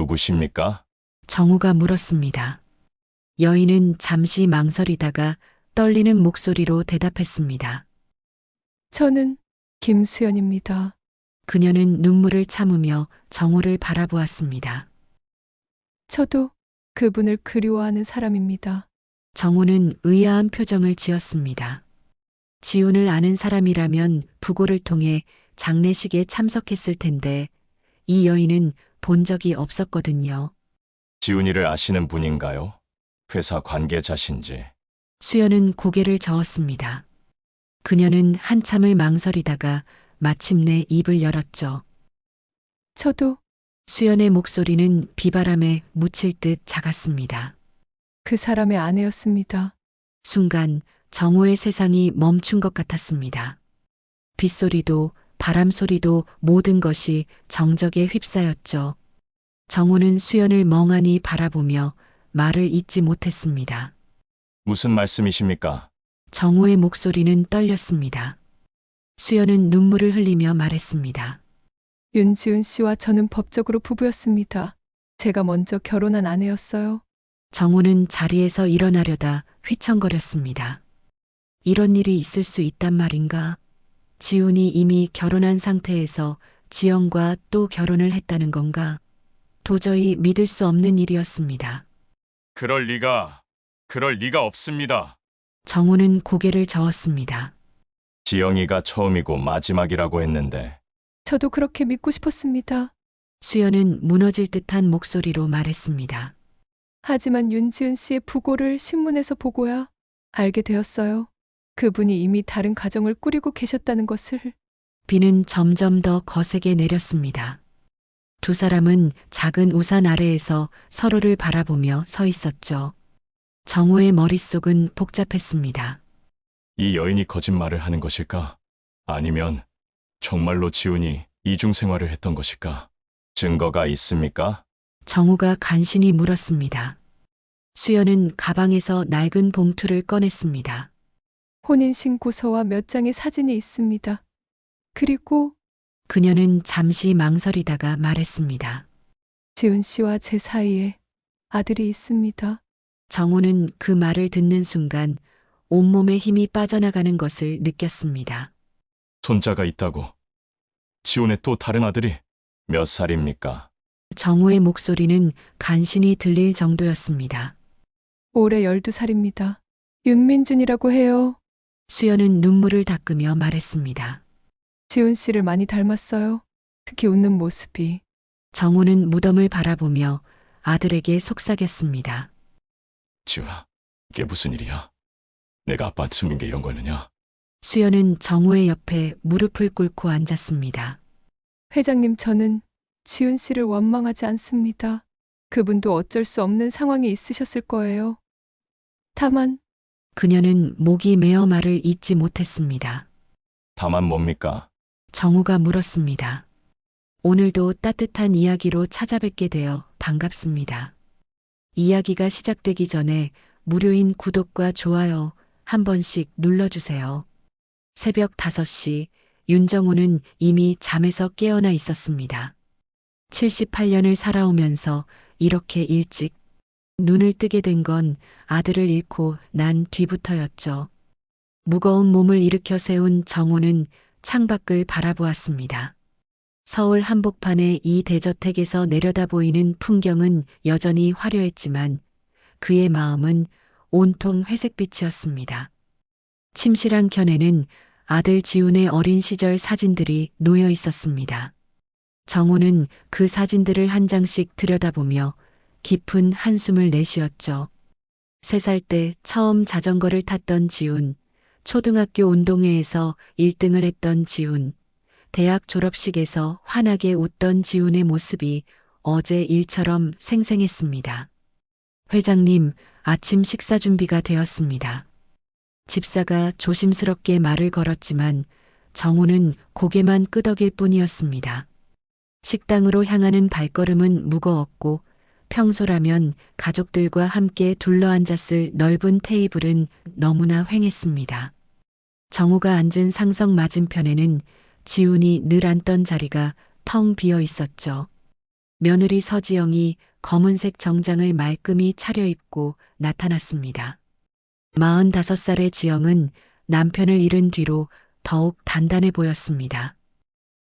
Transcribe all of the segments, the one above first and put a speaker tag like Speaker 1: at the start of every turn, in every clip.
Speaker 1: 누구십니까?
Speaker 2: 정우가 물었습니다. 여인은 잠시 망설이다가 떨리는 목소리로 대답했습니다.
Speaker 3: 저는 김수연입니다.
Speaker 2: 그녀는 눈물을 참으며 정우를 바라보았습니다.
Speaker 3: 저도 그분을 그리워하는 사람입니다.
Speaker 2: 정우는 의아한 표정을 지었습니다. 지훈을 아는 사람이라면 부고를 통해 장례식에 참석했을 텐데 이 여인은 본 적이 없었거든요.
Speaker 1: 지훈이를 아시는 분인가요? 회사 관계자신지.
Speaker 2: 수연은 고개를 저었습니다. 그녀는 한참을 망설이다가 마침내 입을 열었죠.
Speaker 3: 저도
Speaker 2: 수연의 목소리는 비바람에 묻힐 듯 작았습니다.
Speaker 3: 그 사람의 아내였습니다.
Speaker 2: 순간 정우의 세상이 멈춘 것 같았습니다. 빗소리도 바람 소리도 모든 것이 정적에 휩싸였죠. 정우는 수연을 멍하니 바라보며 말을 잇지 못했습니다.
Speaker 1: 무슨 말씀이십니까?
Speaker 2: 정우의 목소리는 떨렸습니다. 수연은 눈물을 흘리며 말했습니다.
Speaker 3: 윤지훈 씨와 저는 법적으로 부부였습니다. 제가 먼저 결혼한 아내였어요.
Speaker 2: 정우는 자리에서 일어나려다 휘청거렸습니다. 이런 일이 있을 수 있단 말인가? 지훈이 이미 결혼한 상태에서 지영과 또 결혼을 했다는 건가? 도저히 믿을 수 없는 일이었습니다.
Speaker 1: 그럴 리가 없습니다.
Speaker 2: 정우는 고개를 저었습니다.
Speaker 1: 지영이가 처음이고 마지막이라고 했는데
Speaker 3: 저도 그렇게 믿고 싶었습니다.
Speaker 2: 수연은 무너질 듯한 목소리로 말했습니다.
Speaker 3: 하지만 윤지훈 씨의 부고를 신문에서 보고야 알게 되었어요. 그분이 이미 다른 가정을 꾸리고 계셨다는 것을.
Speaker 2: 비는 점점 더 거세게 내렸습니다. 두 사람은 작은 우산 아래에서 서로를 바라보며 서 있었죠. 정우의 머릿속은 복잡했습니다.
Speaker 1: 이 여인이 거짓말을 하는 것일까? 아니면 정말로 지훈이 이중 생활을 했던 것일까? 증거가 있습니까?
Speaker 2: 정우가 간신히 물었습니다. 수연은 가방에서 낡은 봉투를 꺼냈습니다.
Speaker 3: 혼인신고서와 몇 장의 사진이 있습니다. 그리고
Speaker 2: 그녀는 잠시 망설이다가 말했습니다.
Speaker 3: 지훈 씨와 제 사이에 아들이 있습니다.
Speaker 2: 정우는 그 말을 듣는 순간 온몸에 힘이 빠져나가는 것을 느꼈습니다.
Speaker 1: 손자가 있다고. 지훈의 또 다른 아들이 몇 살입니까?
Speaker 2: 정우의 목소리는 간신히 들릴 정도였습니다.
Speaker 3: 올해 12살입니다. 윤민준이라고 해요.
Speaker 2: 수연은 눈물을 닦으며 말했습니다.
Speaker 3: 지훈 씨를 많이 닮았어요. 특히 웃는 모습이.
Speaker 2: 정우는 무덤을 바라보며 아들에게 속삭였습니다.
Speaker 1: 지훈아, 이게 무슨 일이야? 내가 아빠한테 숨긴 게 이런 거였느냐?
Speaker 2: 수연은 정우의 옆에 무릎을 꿇고 앉았습니다.
Speaker 3: 회장님, 저는 지훈 씨를 원망하지 않습니다. 그분도 어쩔 수 없는 상황이 있으셨을 거예요. 다만
Speaker 2: 그녀는 목이 메어 말을 잇지 못했습니다.
Speaker 1: 다만 뭡니까?
Speaker 2: 정우가 물었습니다. 오늘도 따뜻한 이야기로 찾아뵙게 되어 반갑습니다. 이야기가 시작되기 전에 무료인 구독과 좋아요 한 번씩 눌러주세요. 새벽 5시 윤정우는 이미 잠에서 깨어나 있었습니다. 78년을 살아오면서 이렇게 일찍 눈을 뜨게 된 건 아들을 잃고 난 뒤부터였죠. 무거운 몸을 일으켜 세운 정우는 창밖을 바라보았습니다. 서울 한복판의 이 대저택에서 내려다 보이는 풍경은 여전히 화려했지만 그의 마음은 온통 회색빛이었습니다. 침실 켠에는 아들 지훈의 어린 시절 사진들이 놓여 있었습니다. 정우는 그 사진들을 한 장씩 들여다보며 깊은 한숨을 내쉬었죠. 3살 때 처음 자전거를 탔던 지훈, 초등학교 운동회에서 1등을 했던 지훈, 대학 졸업식에서 환하게 웃던 지훈의 모습이 어제 일처럼 생생했습니다. 회장님, 아침 식사 준비가 되었습니다. 집사가 조심스럽게 말을 걸었지만 정우는 고개만 끄덕일 뿐이었습니다. 식당으로 향하는 발걸음은 무거웠고 평소라면 가족들과 함께 둘러앉았을 넓은 테이블은 너무나 휑했습니다. 정우가 앉은 상석 맞은편에는 지훈이 늘 앉던 자리가 텅 비어 있었죠. 며느리 서지영이 검은색 정장을 말끔히 차려입고 나타났습니다. 45살의 지영은 남편을 잃은 뒤로 더욱 단단해 보였습니다.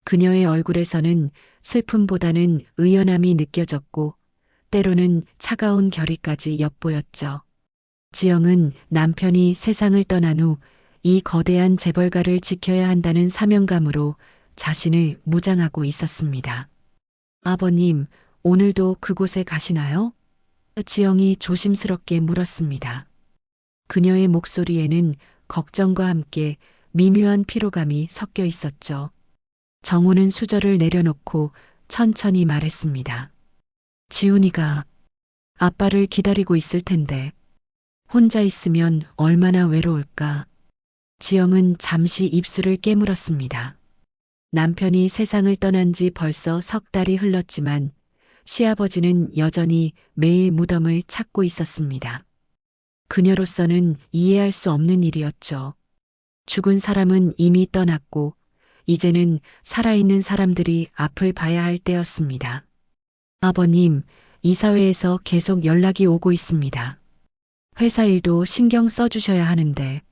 Speaker 2: 그녀의 얼굴에서는 슬픔보다는 의연함이 느껴졌고 때로는 차가운 결의까지 엿보였죠. 지영은 남편이 세상을 떠난 후 이 거대한 재벌가를 지켜야 한다는 사명감으로 자신을 무장하고 있었습니다. 아버님, 오늘도 그곳에 가시나요? 지영이 조심스럽게 물었습니다. 그녀의 목소리에는 걱정과 함께 미묘한 피로감이 섞여 있었죠. 정우는 수저를 내려놓고 천천히 말했습니다. 지훈이가 아빠를 기다리고 있을 텐데 혼자 있으면 얼마나 외로울까. 지영은 잠시 입술을 깨물었습니다. 남편이 세상을 떠난 지 벌써 석 달이 흘렀지만 시아버지는 여전히 매일 무덤을 찾고 있었습니다. 그녀로서는 이해할 수 없는 일이었죠. 죽은 사람은 이미 떠났고 이제는 살아있는 사람들이 앞을 봐야 할 때였습니다. 아버님, 이사회에서 계속 연락이 오고 있습니다. 회사 일도 신경 써주셔야 하는데.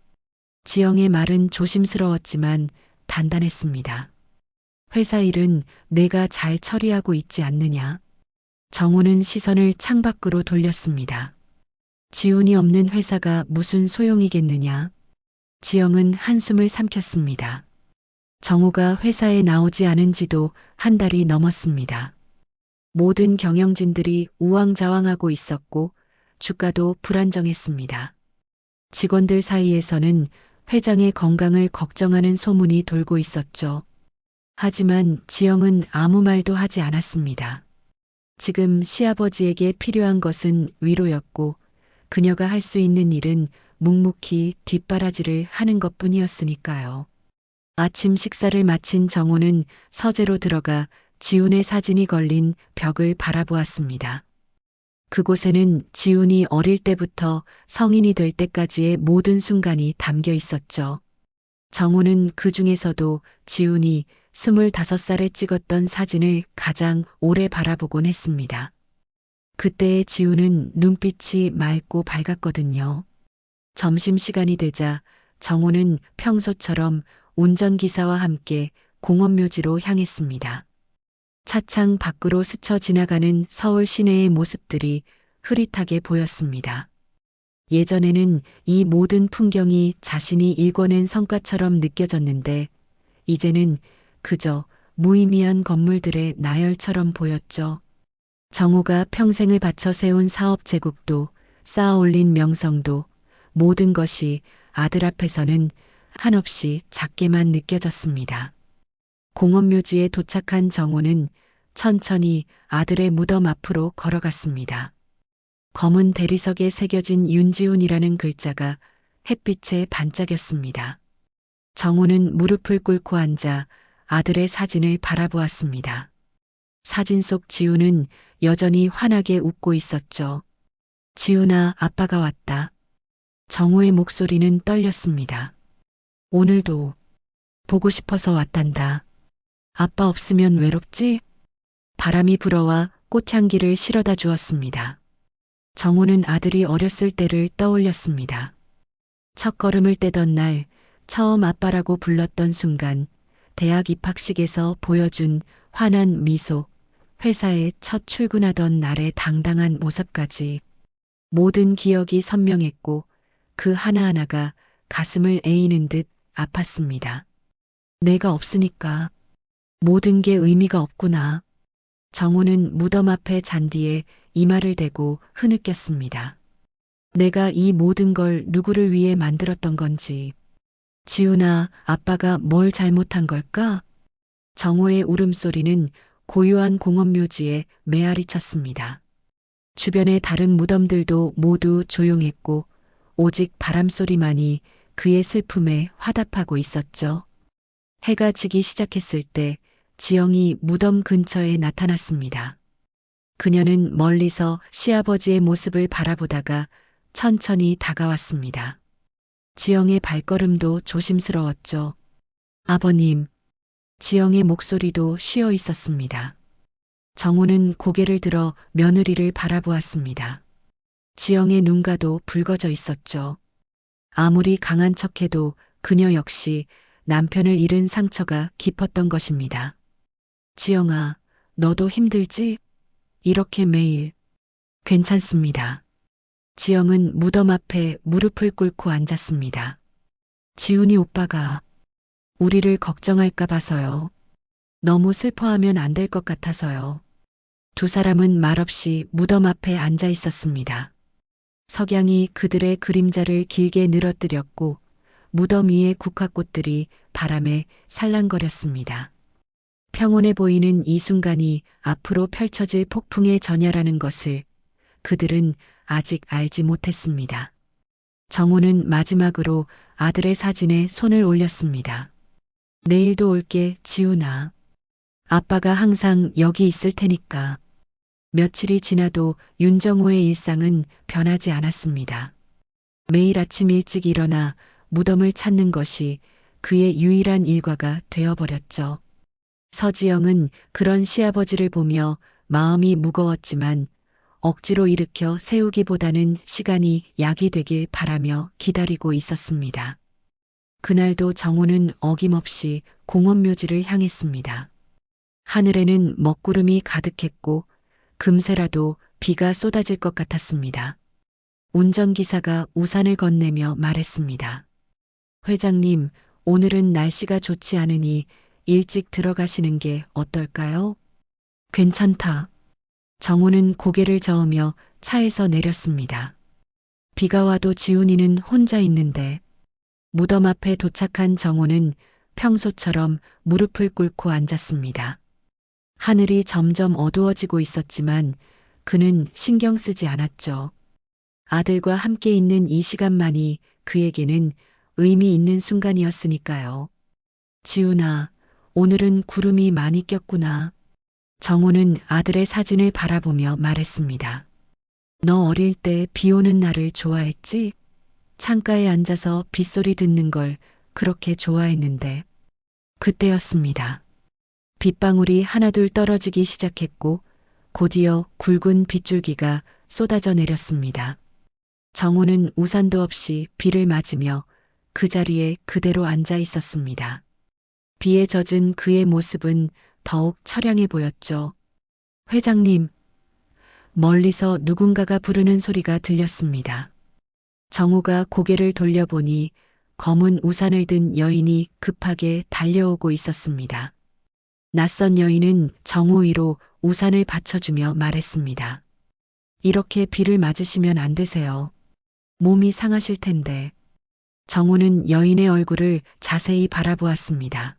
Speaker 2: 지영의 말은 조심스러웠지만 단단했습니다. 회사 일은 내가 잘 처리하고 있지 않느냐. 정우는 시선을 창밖으로 돌렸습니다. 지훈이 없는 회사가 무슨 소용이겠느냐. 지영은 한숨을 삼켰습니다. 정우가 회사에 나오지 않은 지도 한 달이 넘었습니다. 모든 경영진들이 우왕좌왕하고 있었고 주가도 불안정했습니다. 직원들 사이에서는 회장의 건강을 걱정하는 소문이 돌고 있었죠. 하지만 지영은 아무 말도 하지 않았습니다. 지금 시아버지에게 필요한 것은 위로였고 그녀가 할 수 있는 일은 묵묵히 뒷바라지를 하는 것뿐이었으니까요. 아침 식사를 마친 정우는 서재로 들어가 지훈의 사진이 걸린 벽을 바라보았습니다. 그곳에는 지훈이 어릴 때부터 성인이 될 때까지의 모든 순간이 담겨 있었죠. 정우는 그 중에서도 지훈이 25살에 찍었던 사진을 가장 오래 바라보곤 했습니다. 그때의 지훈은 눈빛이 맑고 밝았거든요. 점심시간이 되자 정우는 평소처럼 운전기사와 함께 공원묘지로 향했습니다. 차창 밖으로 스쳐 지나가는 서울 시내의 모습들이 흐릿하게 보였습니다. 예전에는 이 모든 풍경이 자신이 일궈낸 성과처럼 느껴졌는데 이제는 그저 무의미한 건물들의 나열처럼 보였죠. 정우가 평생을 바쳐 세운 사업 제국도 쌓아 올린 명성도 모든 것이 아들 앞에서는 한없이 작게만 느껴졌습니다. 공원묘지에 도착한 정우는 천천히 아들의 무덤 앞으로 걸어갔습니다. 검은 대리석에 새겨진 윤지훈이라는 글자가 햇빛에 반짝였습니다. 정우는 무릎을 꿇고 앉아 아들의 사진을 바라보았습니다. 사진 속 지훈은 여전히 환하게 웃고 있었죠. 지훈아, 아빠가 왔다. 정우의 목소리는 떨렸습니다. 오늘도 보고 싶어서 왔단다. 아빠 없으면 외롭지? 바람이 불어와 꽃향기를 실어다 주었습니다. 정우는 아들이 어렸을 때를 떠올렸습니다. 첫 걸음을 떼던 날 처음 아빠라고 불렀던 순간 대학 입학식에서 보여준 환한 미소, 회사에 첫 출근하던 날의 당당한 모습까지 모든 기억이 선명했고 그 하나하나가 가슴을 에이는 듯 아팠습니다. 내가 없으니까 모든 게 의미가 없구나. 정우는 무덤 앞에 잔디에 이마를 대고 흐느꼈습니다. 내가 이 모든 걸 누구를 위해 만들었던 건지. 지훈아, 아빠가 뭘 잘못한 걸까? 정우의 울음소리는 고요한 공원묘지에 메아리 쳤습니다. 주변의 다른 무덤들도 모두 조용했고 오직 바람소리만이 그의 슬픔에 화답하고 있었죠. 해가 지기 시작했을 때 지영이 무덤 근처에 나타났습니다. 그녀는 멀리서 시아버지의 모습을 바라보다가 천천히 다가왔습니다. 지영의 발걸음도 조심스러웠죠. 아버님, 지영의 목소리도 쉬어 있었습니다. 정우는 고개를 들어 며느리를 바라보았습니다. 지영의 눈가도 붉어져 있었죠. 아무리 강한 척해도 그녀 역시 남편을 잃은 상처가 깊었던 것입니다. 지영아, 너도 힘들지? 이렇게 매일. 괜찮습니다. 지영은 무덤 앞에 무릎을 꿇고 앉았습니다. 지훈이 오빠가 우리를 걱정할까 봐서요. 너무 슬퍼하면 안 될 것 같아서요. 두 사람은 말없이 무덤 앞에 앉아 있었습니다. 석양이 그들의 그림자를 길게 늘어뜨렸고 무덤 위의 국화꽃들이 바람에 살랑거렸습니다. 평온해 보이는 이 순간이 앞으로 펼쳐질 폭풍의 전야라는 것을 그들은 아직 알지 못했습니다. 정우는 마지막으로 아들의 사진에 손을 올렸습니다. 내일도 올게, 지훈아. 아빠가 항상 여기 있을 테니까. 며칠이 지나도 윤정호의 일상은 변하지 않았습니다. 매일 아침 일찍 일어나 무덤을 찾는 것이 그의 유일한 일과가 되어버렸죠. 서지영은 그런 시아버지를 보며 마음이 무거웠지만 억지로 일으켜 세우기보다는 시간이 약이 되길 바라며 기다리고 있었습니다. 그날도 정우는 어김없이 공원묘지를 향했습니다. 하늘에는 먹구름이 가득했고 금세라도 비가 쏟아질 것 같았습니다. 운전기사가 우산을 건네며 말했습니다. 회장님, 오늘은 날씨가 좋지 않으니 일찍 들어가시는 게 어떨까요? 괜찮다. 정우는 고개를 저으며 차에서 내렸습니다. 비가 와도 지훈이는 혼자 있는데 무덤 앞에 도착한 정우는 평소처럼 무릎을 꿇고 앉았습니다. 하늘이 점점 어두워지고 있었지만 그는 신경 쓰지 않았죠. 아들과 함께 있는 이 시간만이 그에게는 의미 있는 순간이었으니까요. 지훈아, 오늘은 구름이 많이 꼈구나. 정우는 아들의 사진을 바라보며 말했습니다. 너 어릴 때 비 오는 날을 좋아했지? 창가에 앉아서 빗소리 듣는 걸 그렇게 좋아했는데. 그때였습니다. 빗방울이 하나둘 떨어지기 시작했고 곧이어 굵은 빗줄기가 쏟아져 내렸습니다. 정우는 우산도 없이 비를 맞으며 그 자리에 그대로 앉아 있었습니다. 비에 젖은 그의 모습은 더욱 처량해 보였죠. 회장님, 멀리서 누군가가 부르는 소리가 들렸습니다. 정우가 고개를 돌려보니 검은 우산을 든 여인이 급하게 달려오고 있었습니다. 낯선 여인은 정우 위로 우산을 받쳐주며 말했습니다. 이렇게 비를 맞으시면 안 되세요. 몸이 상하실 텐데. 정우는 여인의 얼굴을 자세히 바라보았습니다.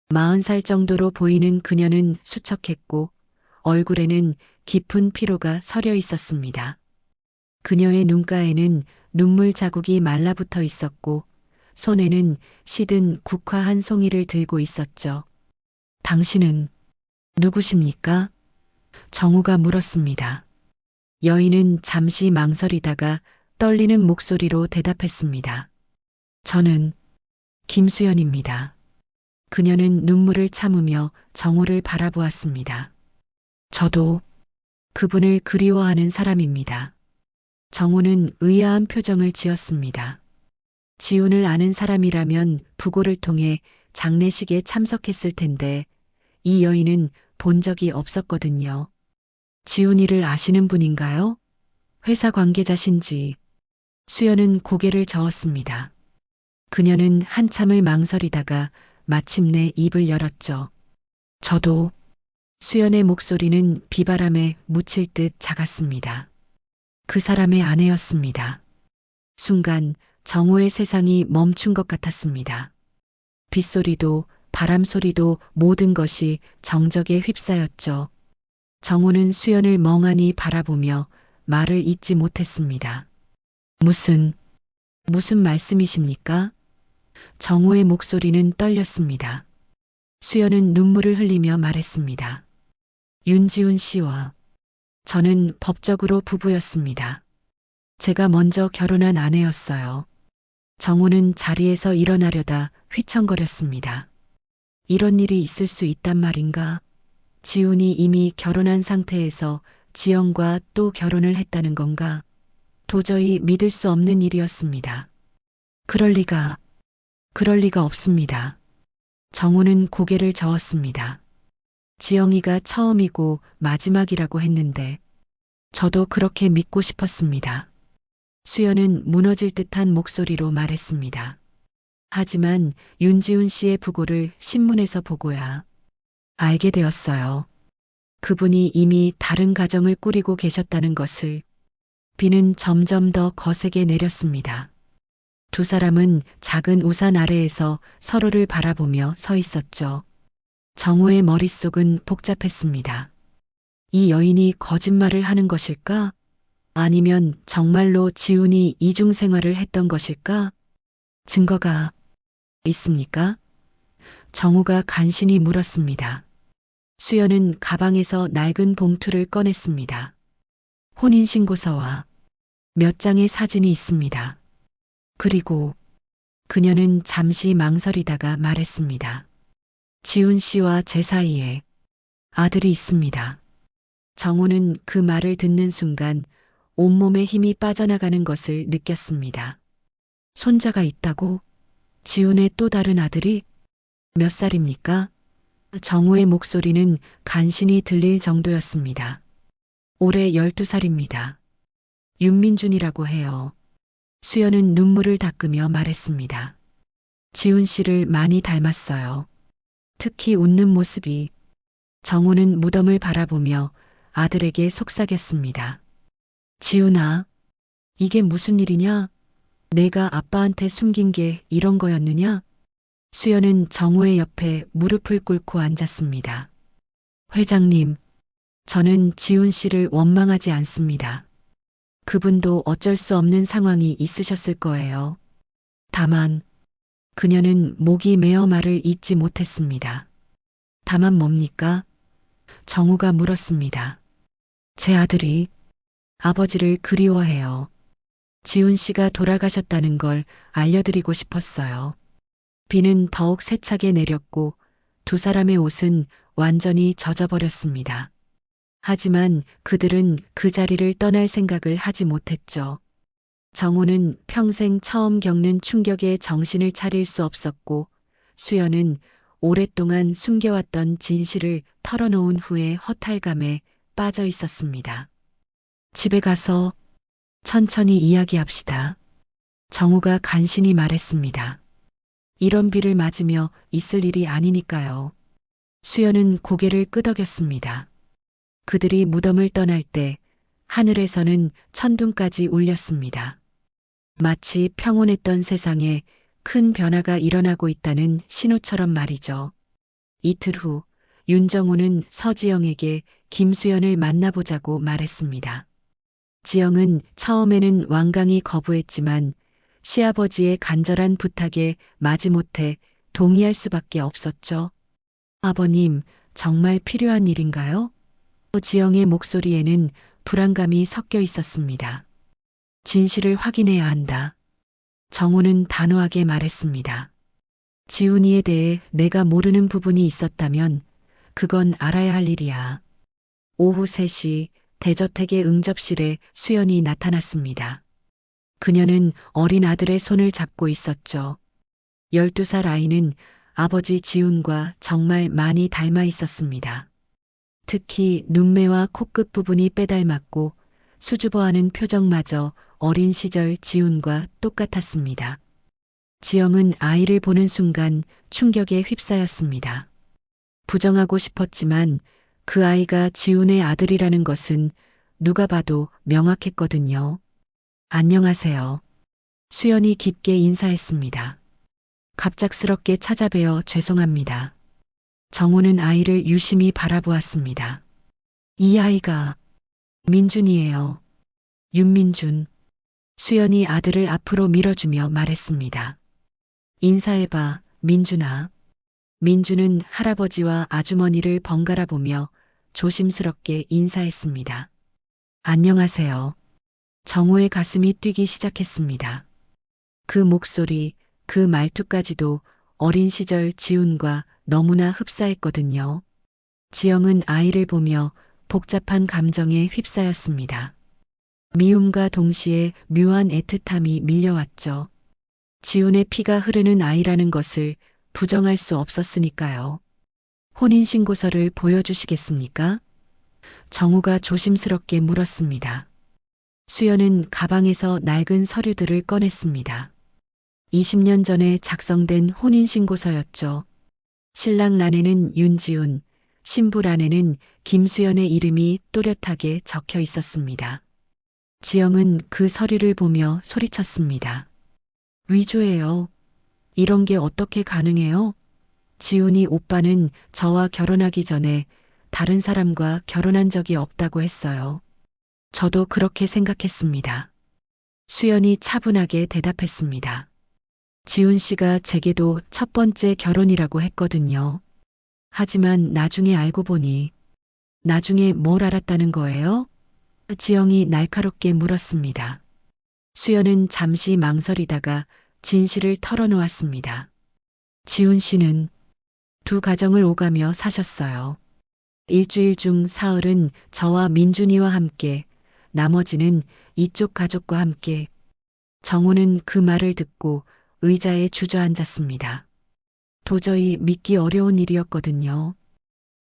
Speaker 2: 40살 정도로 보이는 그녀는 수척했고 얼굴에는 깊은 피로가 서려 있었습니다. 그녀의 눈가에는 눈물 자국이 말라붙어 있었고 손에는 시든 국화 한 송이를 들고 있었죠. 당신은 누구십니까? 정우가 물었습니다. 여인은 잠시 망설이다가 떨리는 목소리로 대답했습니다. 저는 김수연입니다. 그녀는 눈물을 참으며 정우를 바라보았습니다. 저도 그분을 그리워하는 사람입니다. 정우는 의아한 표정을 지었습니다. 지훈을 아는 사람이라면 부고를 통해 장례식에 참석했을 텐데 이 여인은 본 적이 없었거든요. 지훈이를 아시는 분인가요? 회사 관계자신지. 수연은 고개를 저었습니다. 그녀는 한참을 망설이다가 마침내 입을 열었죠. 저도. 수연의 목소리는 비바람에 묻힐 듯 작았습니다. 그 사람의 아내였습니다. 순간 정우의 세상이 멈춘 것 같았습니다. 빗소리도 바람소리도 모든 것이 정적에 휩싸였죠. 정우는 수연을 멍하니 바라보며 말을 잇지 못했습니다. 무슨 말씀이십니까? 정우의 목소리는 떨렸습니다. 수연은 눈물을 흘리며 말했습니다. 윤지훈 씨와 저는 법적으로 부부였습니다. 제가 먼저 결혼한 아내였어요. 정우는 자리에서 일어나려다 휘청거렸습니다. 이런 일이 있을 수 있단 말인가? 지훈이 이미 결혼한 상태에서 지영과 또 결혼을 했다는 건가? 도저히 믿을 수 없는 일이었습니다. 그럴 리가 없습니다. 정우는 고개를 저었습니다. 지영이가 처음이고 마지막이라고 했는데 저도 그렇게 믿고 싶었습니다. 수연은 무너질 듯한 목소리로 말했습니다. 하지만 윤지훈 씨의 부고를 신문에서 보고야 알게 되었어요. 그분이 이미 다른 가정을 꾸리고 계셨다는 것을. 비는 점점 더 거세게 내렸습니다. 두 사람은 작은 우산 아래에서 서로를 바라보며 서 있었죠. 정우의 머릿속은 복잡했습니다. 이 여인이 거짓말을 하는 것일까? 아니면 정말로 지훈이 이중 생활을 했던 것일까? 증거가 있습니까? 정우가 간신히 물었습니다. 수연은 가방에서 낡은 봉투를 꺼냈습니다. 혼인신고서와 몇 장의 사진이 있습니다. 그리고 그녀는 잠시 망설이다가 말했습니다. 지훈 씨와 제 사이에 아들이 있습니다. 정우는 그 말을 듣는 순간 온몸에 힘이 빠져나가는 것을 느꼈습니다. 손자가 있다고? 지훈의 또 다른 아들이? 몇 살입니까? 정우의 목소리는 간신히 들릴 정도였습니다. 올해 12살입니다. 윤민준이라고 해요. 수연은 눈물을 닦으며 말했습니다. 지훈 씨를 많이 닮았어요. 특히 웃는 모습이. 정우는 무덤을 바라보며 아들에게 속삭였습니다. 지훈아, 이게 무슨 일이냐? 내가 아빠한테 숨긴 게 이런 거였느냐? 수연은 정우의 옆에 무릎을 꿇고 앉았습니다. 회장님, 저는 지훈 씨를 원망하지 않습니다. 그분도 어쩔 수 없는 상황이 있으셨을 거예요. 다만, 그녀는 목이 메어 말을 잇지 못했습니다. 다만 뭡니까? 정우가 물었습니다. 제 아들이 아버지를 그리워해요. 지훈 씨가 돌아가셨다는 걸 알려드리고 싶었어요. 비는 더욱 세차게 내렸고 두 사람의 옷은 완전히 젖어버렸습니다. 하지만 그들은 그 자리를 떠날 생각을 하지 못했죠. 정우는 평생 처음 겪는 충격에 정신을 차릴 수 없었고 수연은 오랫동안 숨겨왔던 진실을 털어놓은 후에 허탈감에 빠져 있었습니다. 집에 가서 천천히 이야기합시다. 정우가 간신히 말했습니다. 이런 비를 맞으며 있을 일이 아니니까요. 수연은 고개를 끄덕였습니다. 그들이 무덤을 떠날 때 하늘에서는 천둥까지 울렸습니다. 마치 평온했던 세상에 큰 변화가 일어나고 있다는 신호처럼 말이죠. 이틀 후 윤정우는 서지영에게 김수연을 만나보자고 말했습니다. 지영은 처음에는 완강히 거부했지만 시아버지의 간절한 부탁에 마지못해 동의할 수밖에 없었죠. 아버님, 정말 필요한 일인가요? 지영의 목소리에는 불안감이 섞여 있었습니다. 진실을 확인해야 한다. 정우는 단호하게 말했습니다. 지훈이에 대해 내가 모르는 부분이 있었다면 그건 알아야 할 일이야. 오후 3시 대저택의 응접실에 수연이 나타났습니다. 그녀는 어린 아들의 손을 잡고 있었죠. 12살 아이는 아버지 지훈과 정말 많이 닮아 있었습니다. 특히 눈매와 코끝 부분이 빼닮았고 수줍어하는 표정마저 어린 시절 지훈과 똑같았습니다. 지영은 아이를 보는 순간 충격에 휩싸였습니다. 부정하고 싶었지만 그 아이가 지훈의 아들이라는 것은 누가 봐도 명확했거든요. 안녕하세요. 수연이 깊게 인사했습니다. 갑작스럽게 찾아뵈어 죄송합니다. 정우는 아이를 유심히 바라보았습니다. 이 아이가 민준이에요. 윤민준. 수연이 아들을 앞으로 밀어주며 말했습니다. 인사해봐, 민준아. 민준은 할아버지와 아주머니를 번갈아 보며 조심스럽게 인사했습니다. 안녕하세요. 정우의 가슴이 뛰기 시작했습니다. 그 목소리, 그 말투까지도 어린 시절 지훈과 너무나 흡사했거든요. 지영은 아이를 보며 복잡한 감정에 휩싸였습니다. 미움과 동시에 묘한 애틋함이 밀려왔죠. 지훈의 피가 흐르는 아이라는 것을 부정할 수 없었으니까요. 혼인신고서를 보여주시겠습니까? 정우가 조심스럽게 물었습니다. 수연은 가방에서 낡은 서류들을 꺼냈습니다. 20년 전에 작성된 혼인신고서였죠. 신랑란에는 윤지훈, 신부란에는 김수연의 이름이 또렷하게 적혀 있었습니다. 지영은 그 서류를 보며 소리쳤습니다. 위조예요. 이런 게 어떻게 가능해요? 지훈이 오빠는 저와 결혼하기 전에 다른 사람과 결혼한 적이 없다고 했어요. 저도 그렇게 생각했습니다. 수연이 차분하게 대답했습니다. 지훈 씨가 제게도 첫 번째 결혼이라고 했거든요. 하지만 나중에 알고 보니 나중에 뭘 알았다는 거예요? 지영이 날카롭게 물었습니다. 수연은 잠시 망설이다가 진실을 털어놓았습니다. 지훈 씨는 두 가정을 오가며 사셨어요. 일주일 중 사흘은 저와 민준이와 함께, 나머지는 이쪽 가족과 함께. 정우는 그 말을 듣고 의자에 주저앉았습니다. 도저히 믿기 어려운 일이었거든요.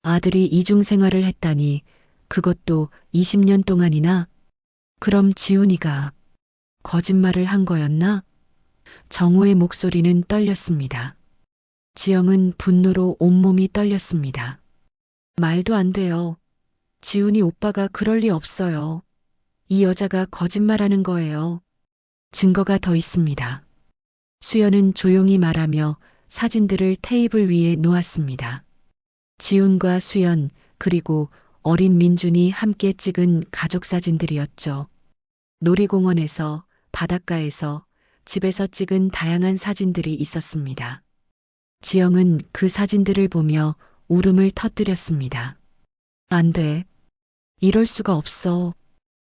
Speaker 2: 아들이 이중 생활을 했다니, 그것도 20년 동안이나. 그럼 지훈이가 거짓말을 한 거였나? 정우의 목소리는 떨렸습니다. 지영은 분노로 온몸이 떨렸습니다. 말도 안 돼요. 지훈이 오빠가 그럴 리 없어요. 이 여자가 거짓말하는 거예요. 증거가 더 있습니다. 수연은 조용히 말하며 사진들을 테이블 위에 놓았습니다. 지훈과 수연, 그리고 어린 민준이 함께 찍은 가족 사진들이었죠. 놀이공원에서, 바닷가에서, 집에서 찍은 다양한 사진들이 있었습니다. 지영은 그 사진들을 보며 울음을 터뜨렸습니다. 안 돼. 이럴 수가 없어.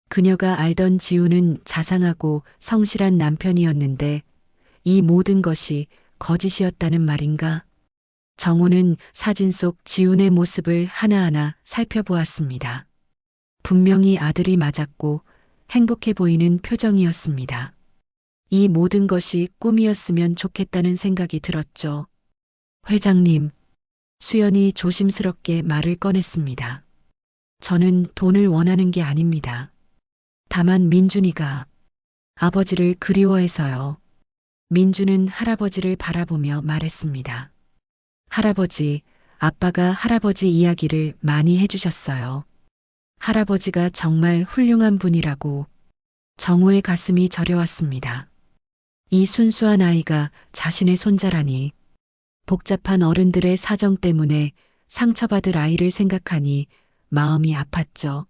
Speaker 2: 그녀가 알던 지훈은 자상하고 성실한 남편이었는데 이 모든 것이 거짓이었다는 말인가? 정우는 사진 속 지훈의 모습을 하나하나 살펴보았습니다. 분명히 아들이 맞았고 행복해 보이는 표정이었습니다. 이 모든 것이 꿈이었으면 좋겠다는 생각이 들었죠. 회장님, 수연이 조심스럽게 말을 꺼냈습니다. 저는 돈을 원하는 게 아닙니다. 다만 민준이가 아버지를 그리워해서요. 민준은 할아버지를 바라보며 말했습니다. 할아버지, 아빠가 할아버지 이야기를 많이 해주셨어요. 할아버지가 정말 훌륭한 분이라고. 정우의 가슴이 저려왔습니다. 이 순수한 아이가 자신의 손자라니. 복잡한 어른들의 사정 때문에 상처받을 아이를 생각하니 마음이 아팠죠.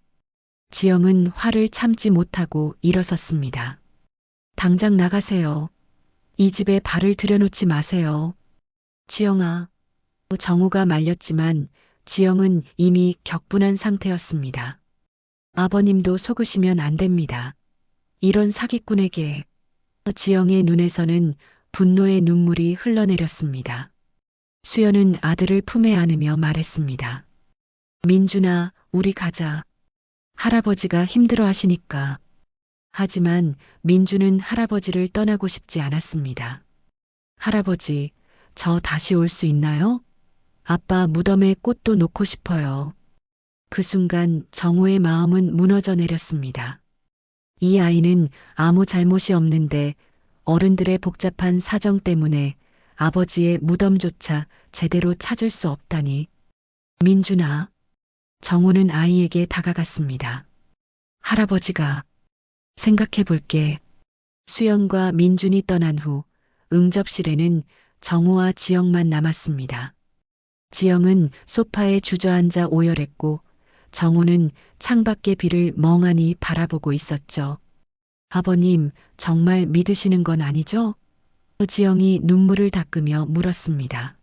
Speaker 2: 지영은 화를 참지 못하고 일어섰습니다. 당장 나가세요. 이 집에 발을 들여놓지 마세요. 지영아. 정우가 말렸지만 지영은 이미 격분한 상태였습니다. 아버님도 속으시면 안 됩니다. 이런 사기꾼에게. 지영의 눈에서는 분노의 눈물이 흘러내렸습니다. 수연은 아들을 품에 안으며 말했습니다. 민준아, 우리 가자. 할아버지가 힘들어 하시니까. 하지만 민준은 할아버지를 떠나고 싶지 않았습니다. 할아버지, 저 다시 올 수 있나요? 아빠 무덤에 꽃도 놓고 싶어요. 그 순간 정우의 마음은 무너져 내렸습니다. 이 아이는 아무 잘못이 없는데 어른들의 복잡한 사정 때문에 아버지의 무덤조차 제대로 찾을 수 없다니. 민준아. 정우는 아이에게 다가갔습니다. 할아버지가 생각해 볼게. 수연과 민준이 떠난 후 응접실에는 정우와 지영만 남았습니다. 지영은 소파에 주저앉아 오열했고 정우는 창밖의 비를 멍하니 바라보고 있었죠. 아버님, 정말 믿으시는 건 아니죠? 지영이 눈물을 닦으며 물었습니다.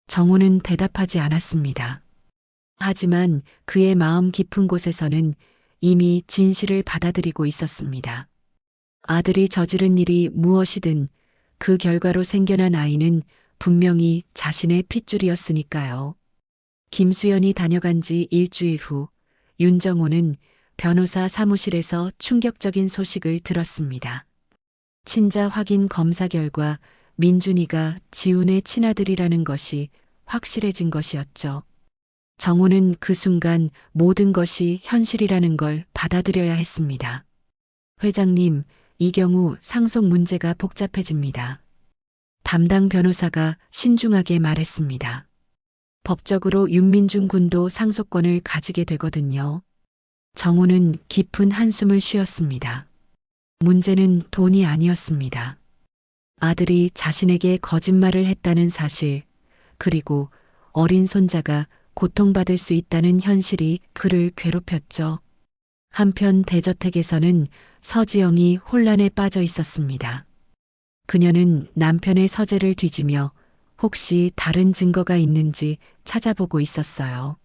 Speaker 2: 정우는 대답하지 않았습니다. 하지만 그의 마음 깊은 곳에서는 이미 진실을 받아들이고 있었습니다. 아들이 저지른 일이 무엇이든 그 결과로 생겨난 아이는 분명히 자신의 핏줄이었으니까요. 김수연이 다녀간 지 일주일 후 윤정호는 변호사 사무실에서 충격적인 소식을 들었습니다. 친자 확인 검사 결과 민준이가 지훈의 친아들이라는 것이 확실해진 것이었죠. 정호는 그 순간 모든 것이 현실이라는 걸 받아들여야 했습니다. 회장님, 이 경우 상속 문제가 복잡해집니다. 담당 변호사가 신중하게 말했습니다. 법적으로 윤민중 군도 상속권을 가지게 되거든요. 정호는 깊은 한숨을 쉬었습니다. 문제는 돈이 아니었습니다. 아들이 자신에게 거짓말을 했다는 사실, 그리고 어린 손자가 고통받을 수 있다는 현실이 그를 괴롭혔죠. 한편 대저택에서는 서지영이 혼란에 빠져 있었습니다. 그녀는 남편의 서재를 뒤지며 혹시 다른 증거가 있는지 찾아보고 있었어요.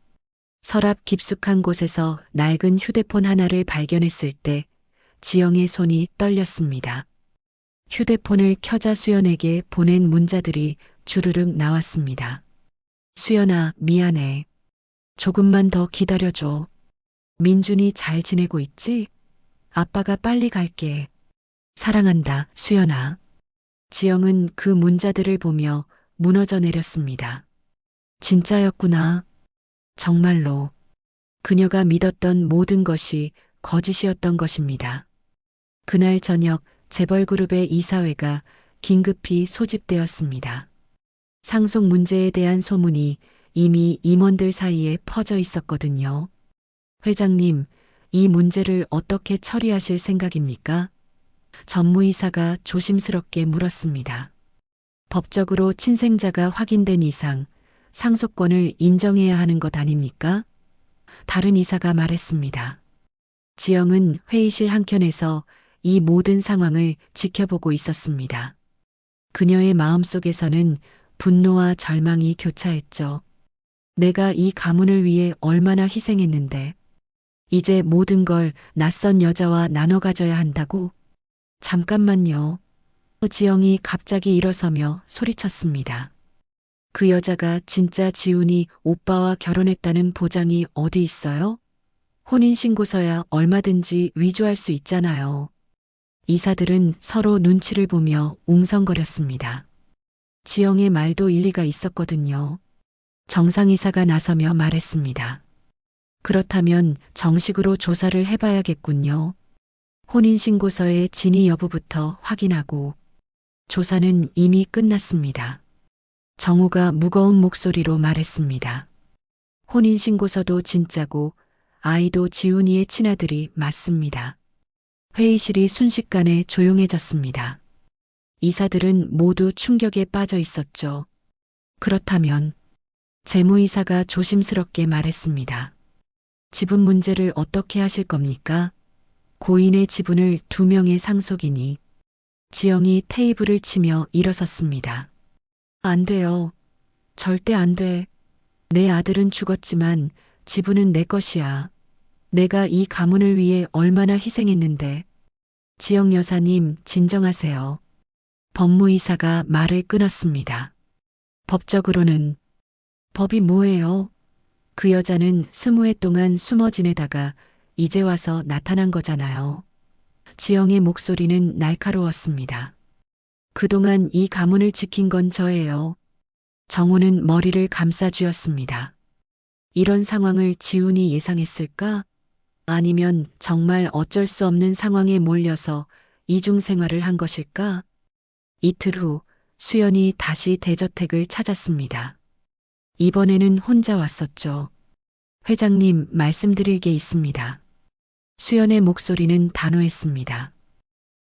Speaker 2: 서랍 깊숙한 곳에서 낡은 휴대폰 하나를 발견했을 때 지영의 손이 떨렸습니다. 휴대폰을 켜자 수연에게 보낸 문자들이 주르륵 나왔습니다. 수연아, 미안해. 조금만 더 기다려줘. 민준이 잘 지내고 있지? 아빠가 빨리 갈게. 사랑한다, 수연아. 지영은 그 문자들을 보며 무너져 내렸습니다. 진짜였구나. 정말로. 그녀가 믿었던 모든 것이 거짓이었던 것입니다. 그날 저녁 재벌그룹의 이사회가 긴급히 소집되었습니다. 상속 문제에 대한 소문이 이미 임원들 사이에 퍼져 있었거든요. 회장님, 이 문제를 어떻게 처리하실 생각입니까? 전무이사가 조심스럽게 물었습니다. 법적으로 친생자가 확인된 이상 상속권을 인정해야 하는 것 아닙니까? 다른 이사가 말했습니다. 지영은 회의실 한켠에서 이 모든 상황을 지켜보고 있었습니다. 그녀의 마음속에서는 분노와 절망이 교차했죠. 내가 이 가문을 위해 얼마나 희생했는데 이제 모든 걸 낯선 여자와 나눠 가져야 한다고? 잠깐만요. 지영이 갑자기 일어서며 소리쳤습니다. 그 여자가 진짜 지훈이 오빠와 결혼했다는 보장이 어디 있어요? 혼인신고서야 얼마든지 위조할 수 있잖아요. 이사들은 서로 눈치를 보며 웅성거렸습니다. 지영의 말도 일리가 있었거든요. 정상이사가 나서며 말했습니다. 그렇다면 정식으로 조사를 해봐야겠군요. 혼인신고서의 진위 여부부터 확인하고. 조사는 이미 끝났습니다. 정우가 무거운 목소리로 말했습니다. 혼인신고서도 진짜고 아이도 지훈이의 친아들이 맞습니다. 회의실이 순식간에 조용해졌습니다. 이사들은 모두 충격에 빠져 있었죠. 그렇다면 재무이사가 조심스럽게 말했습니다. 지분 문제를 어떻게 하실 겁니까? 고인의 지분을 2명의 상속이니. 지영이 테이블을 치며 일어섰습니다. 안 돼요. 절대 안 돼. 내 아들은 죽었지만 지분은 내 것이야. 내가 이 가문을 위해 얼마나 희생했는데. 지영 여사님, 진정하세요. 법무이사가 말을 끊었습니다. 법적으로는. 법이 뭐예요? 그 여자는 20해 동안 숨어 지내다가 이제 와서 나타난 거잖아요. 지영의 목소리는 날카로웠습니다. 그동안 이 가문을 지킨 건 저예요. 정호는 머리를 감싸쥐었습니다. 이런 상황을 지훈이 예상했을까? 아니면 정말 어쩔 수 없는 상황에 몰려서 이중생활을 한 것일까? 이틀 후 수연이 다시 대저택을 찾았습니다. 이번에는 혼자 왔었죠. 회장님, 말씀드릴 게 있습니다. 수연의 목소리는 단호했습니다.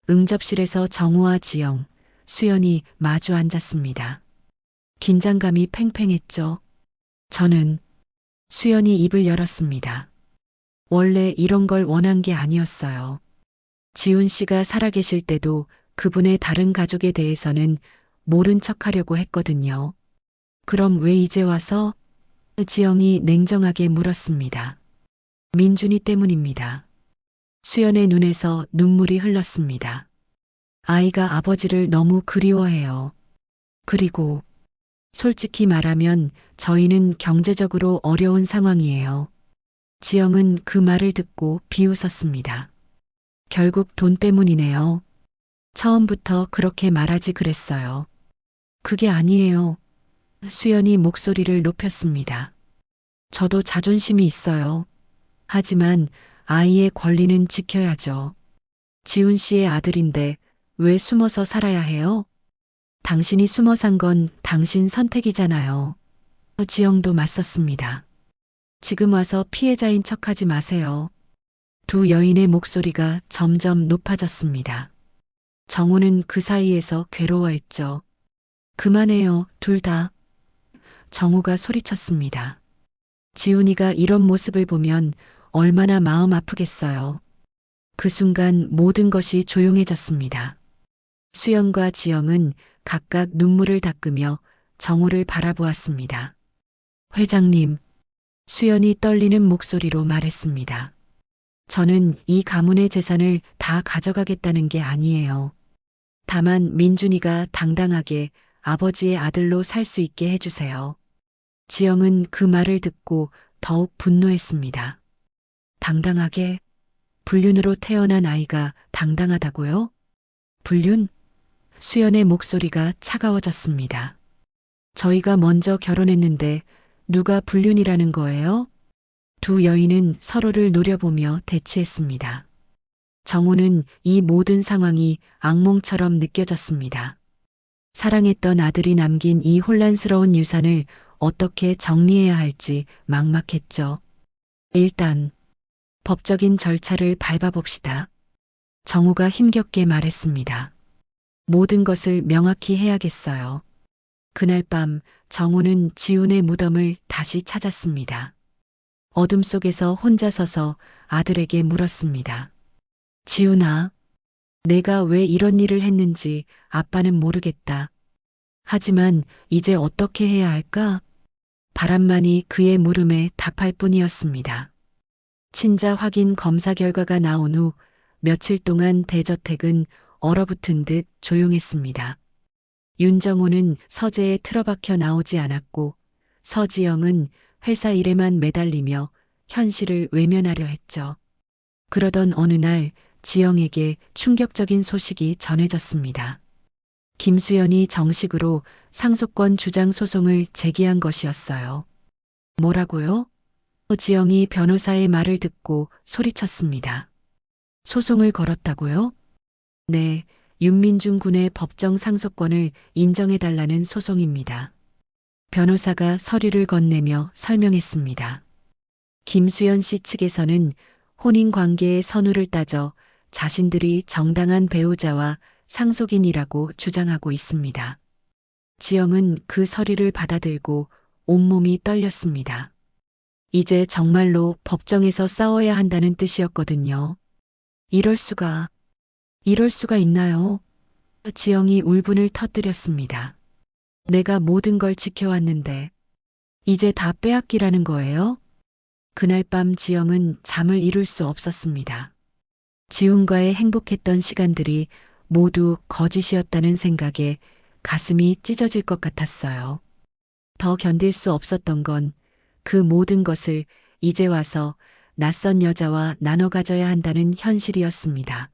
Speaker 2: 응접실에서 정우와 지영, 수연이 마주 앉았습니다. 긴장감이 팽팽했죠. 저는 수연이 입을 열었습니다. 원래 이런 걸 원한 게 아니었어요. 지훈 씨가 살아계실 때도 그분의 다른 가족에 대해서는 모른 척하려고 했거든요. 그럼 왜 이제 와서? 지영이 냉정하게 물었습니다. 민준이 때문입니다. 수연의 눈에서 눈물이 흘렀습니다. 아이가 아버지를 너무 그리워해요. 그리고 솔직히 말하면 저희는 경제적으로 어려운 상황이에요. 지영은 그 말을 듣고 비웃었습니다. 결국 돈 때문이네요. 처음부터 그렇게 말하지 그랬어요. 그게 아니에요. 수연이 목소리를 높였습니다. 저도 자존심이 있어요. 하지만 아이의 권리는 지켜야죠. 지훈 씨의 아들인데 왜 숨어서 살아야 해요? 당신이 숨어 산 건 당신 선택이잖아요. 지영도 맞섰습니다. 지금 와서 피해자인 척하지 마세요. 두 여인의 목소리가 점점 높아졌습니다. 정우는 그 사이에서 괴로워했죠. 그만해요, 둘 다. 정우가 소리쳤습니다. 지훈이가 이런 모습을 보면 얼마나 마음 아프겠어요. 그 순간 모든 것이 조용해졌습니다. 수연과 지영은 각각 눈물을 닦으며 정우를 바라보았습니다. 회장님, 수연이 떨리는 목소리로 말했습니다. 저는 이 가문의 재산을 다 가져가겠다는 게 아니에요. 다만 민준이가 당당하게 아버지의 아들로 살 수 있게 해주세요. 지영은 그 말을 듣고 더욱 분노했습니다. 당당하게? 불륜으로 태어난 아이가 당당하다고요? 불륜? 수연의 목소리가 차가워졌습니다. 저희가 먼저 결혼했는데 누가 불륜이라는 거예요? 두 여인은 서로를 노려보며 대치했습니다. 정우는 이 모든 상황이 악몽처럼 느껴졌습니다. 사랑했던 아들이 남긴 이 혼란스러운 유산을 어떻게 정리해야 할지 막막했죠. 일단 법적인 절차를 밟아봅시다. 정우가 힘겹게 말했습니다. 모든 것을 명확히 해야겠어요. 그날 밤 정우는 지훈의 무덤을 다시 찾았습니다. 어둠 속에서 혼자 서서 아들에게 물었습니다. 지훈아, 내가 왜 이런 일을 했는지 아빠는 모르겠다. 하지만 이제 어떻게 해야 할까? 바람만이 그의 물음에 답할 뿐이었습니다. 친자 확인 검사 결과가 나온 후 며칠 동안 대저택은 얼어붙은 듯 조용했습니다. 윤정호는 서재에 틀어박혀 나오지 않았고 서지영은 회사 일에만 매달리며 현실을 외면하려 했죠. 그러던 어느 날 지영에게 충격적인 소식이 전해졌습니다. 김수연이 정식으로 상속권 주장 소송을 제기한 것이었어요. 뭐라고요? 지영이 변호사의 말을 듣고 소리쳤습니다. 소송을 걸었다고요? 네, 윤민중 군의 법정 상속권을 인정해달라는 소송입니다. 변호사가 서류를 건네며 설명했습니다. 김수연 씨 측에서는 혼인 관계의 선후를 따져 자신들이 정당한 배우자와 상속인이라고 주장하고 있습니다. 지영은 그 서류를 받아들고 온몸이 떨렸습니다. 이제 정말로 법정에서 싸워야 한다는 뜻이었거든요. 이럴 수가 있나요? 지영이 울분을 터뜨렸습니다. 내가 모든 걸 지켜왔는데 이제 다 빼앗기라는 거예요? 그날 밤 지영은 잠을 이룰 수 없었습니다. 지훈과의 행복했던 시간들이 모두 거짓이었다는 생각에 가슴이 찢어질 것 같았어요. 더 견딜 수 없었던 건 그 모든 것을 이제 와서 낯선 여자와 나눠 가져야 한다는 현실이었습니다.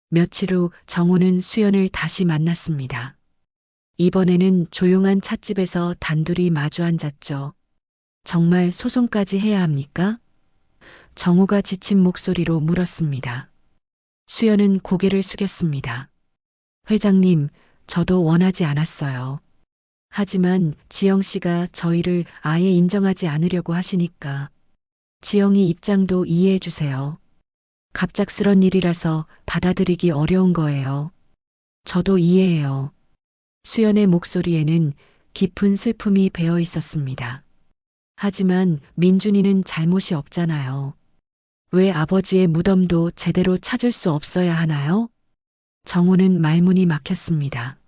Speaker 2: 며칠 후 정우는 수연을 다시 만났습니다. 이번에는 조용한 찻집에서 단둘이 마주 앉았죠. 정말 소송까지 해야 합니까? 정우가 지친 목소리로 물었습니다. 수연은 고개를 숙였습니다. 회장님, 저도 원하지 않았어요. 하지만 지영 씨가 저희를 아예 인정하지 않으려고 하시니까 지영이 입장도 이해해 주세요. 갑작스런 일이라서 받아들이기 어려운 거예요. 저도 이해해요. 수연의 목소리에는 깊은 슬픔이 배어 있었습니다. 하지만 민준이는 잘못이 없잖아요. 왜 아버지의 무덤도 제대로 찾을 수 없어야 하나요? 정우는 말문이 막혔습니다.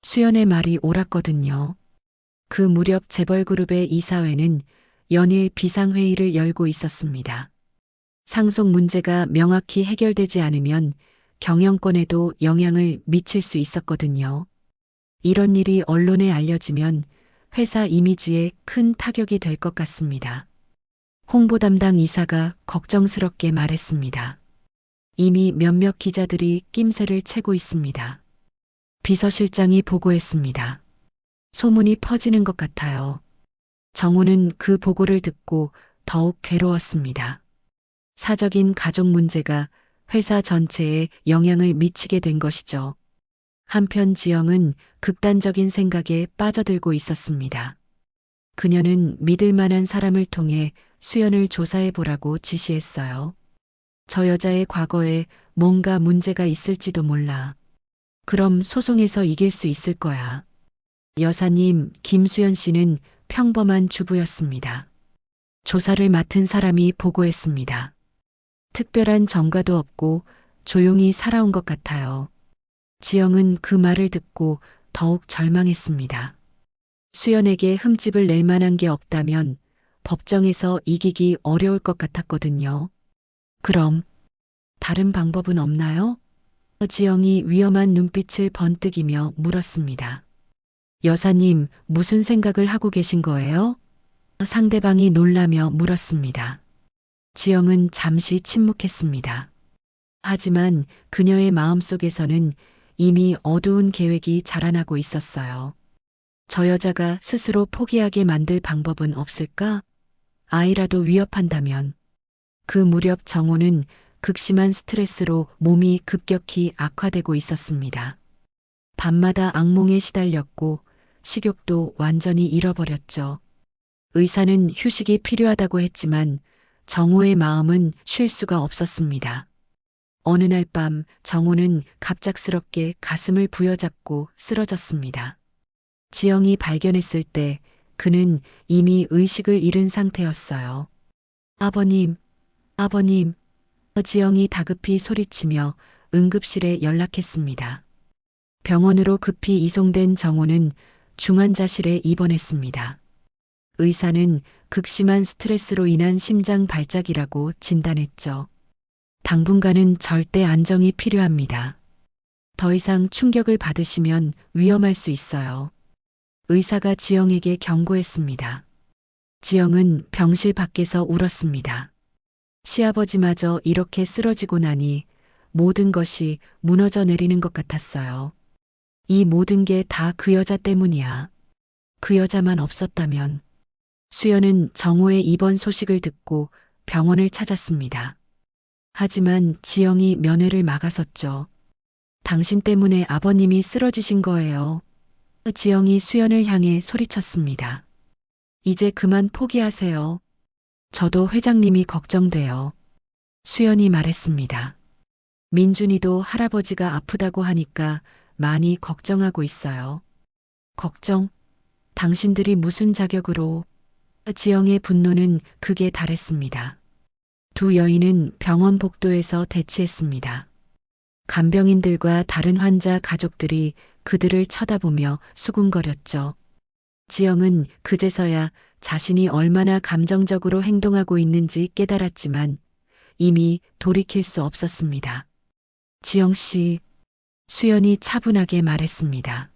Speaker 2: 수연의 말이 옳았거든요. 그 무렵 재벌그룹의 이사회는 연일 비상회의를 열고 있었습니다. 상속 문제가 명확히 해결되지 않으면 경영권에도 영향을 미칠 수 있었거든요. 이런 일이 언론에 알려지면 회사 이미지에 큰 타격이 될 것 같습니다. 홍보 담당 이사가 걱정스럽게 말했습니다. 이미 몇몇 기자들이 낌새를 채고 있습니다. 비서실장이 보고했습니다. 소문이 퍼지는 것 같아요. 정우는 그 보고를 듣고 더욱 괴로웠습니다. 사적인 가족 문제가 회사 전체에 영향을 미치게 된 것이죠. 한편 지영은 극단적인 생각에 빠져들고 있었습니다. 그녀는 믿을 만한 사람을 통해 수연을 조사해 보라고 지시했어요. 저 여자의 과거에 뭔가 문제가 있을지도 몰라. 그럼 소송에서 이길 수 있을 거야. 여사님, 김수연 씨는 평범한 주부였습니다. 조사를 맡은 사람이 보고했습니다. 특별한 전과도 없고 조용히 살아온 것 같아요. 지영은 그 말을 듣고 더욱 절망했습니다. 수연에게 흠집을 낼 만한 게 없다면 법정에서 이기기 어려울 것 같았거든요. 그럼 다른 방법은 없나요? 지영이 위험한 눈빛을 번뜩이며 물었습니다. 여사님, 무슨 생각을 하고 계신 거예요? 상대방이 놀라며 물었습니다. 지영은 잠시 침묵했습니다. 하지만 그녀의 마음속에서는 이미 어두운 계획이 자라나고 있었어요. 저 여자가 스스로 포기하게 만들 방법은 없을까? 아이라도 위협한다면. 그 무렵 정호는 극심한 스트레스로 몸이 급격히 악화되고 있었습니다. 밤마다 악몽에 시달렸고 식욕도 완전히 잃어버렸죠. 의사는 휴식이 필요하다고 했지만 정호의 마음은 쉴 수가 없었습니다. 어느 날 밤 정호는 갑작스럽게 가슴을 부여잡고 쓰러졌습니다. 지영이 발견했을 때 그는 이미 의식을 잃은 상태였어요. 아버님, 아버님. 지영이 다급히 소리치며 응급실에 연락했습니다. 병원으로 급히 이송된 정호는 중환자실에 입원했습니다. 의사는 극심한 스트레스로 인한 심장 발작이라고 진단했죠. 당분간은 절대 안정이 필요합니다. 더 이상 충격을 받으시면 위험할 수 있어요. 의사가 지영에게 경고했습니다. 지영은 병실 밖에서 울었습니다. 시아버지마저 이렇게 쓰러지고 나니 모든 것이 무너져 내리는 것 같았어요. 이 모든 게 다 그 여자 때문이야. 그 여자만 없었다면. 수연은 정호의 입원 소식을 듣고 병원을 찾았습니다. 하지만 지영이 면회를 막아섰죠. 당신 때문에 아버님이 쓰러지신 거예요. 지영이 수연을 향해 소리쳤습니다. 이제 그만 포기하세요. 저도 회장님이 걱정돼요. 수연이 말했습니다. 민준이도 할아버지가 아프다고 하니까 많이 걱정하고 있어요. 걱정? 당신들이 무슨 자격으로? 지영의 분노는 극에 달했습니다. 두 여인은 병원 복도에서 대치했습니다. 간병인들과 다른 환자 가족들이 그들을 쳐다보며 수군거렸죠. 지영은 그제서야 자신이 얼마나 감정적으로 행동하고 있는지 깨달았지만 이미 돌이킬 수 없었습니다. 지영 씨, 수연이 차분하게 말했습니다.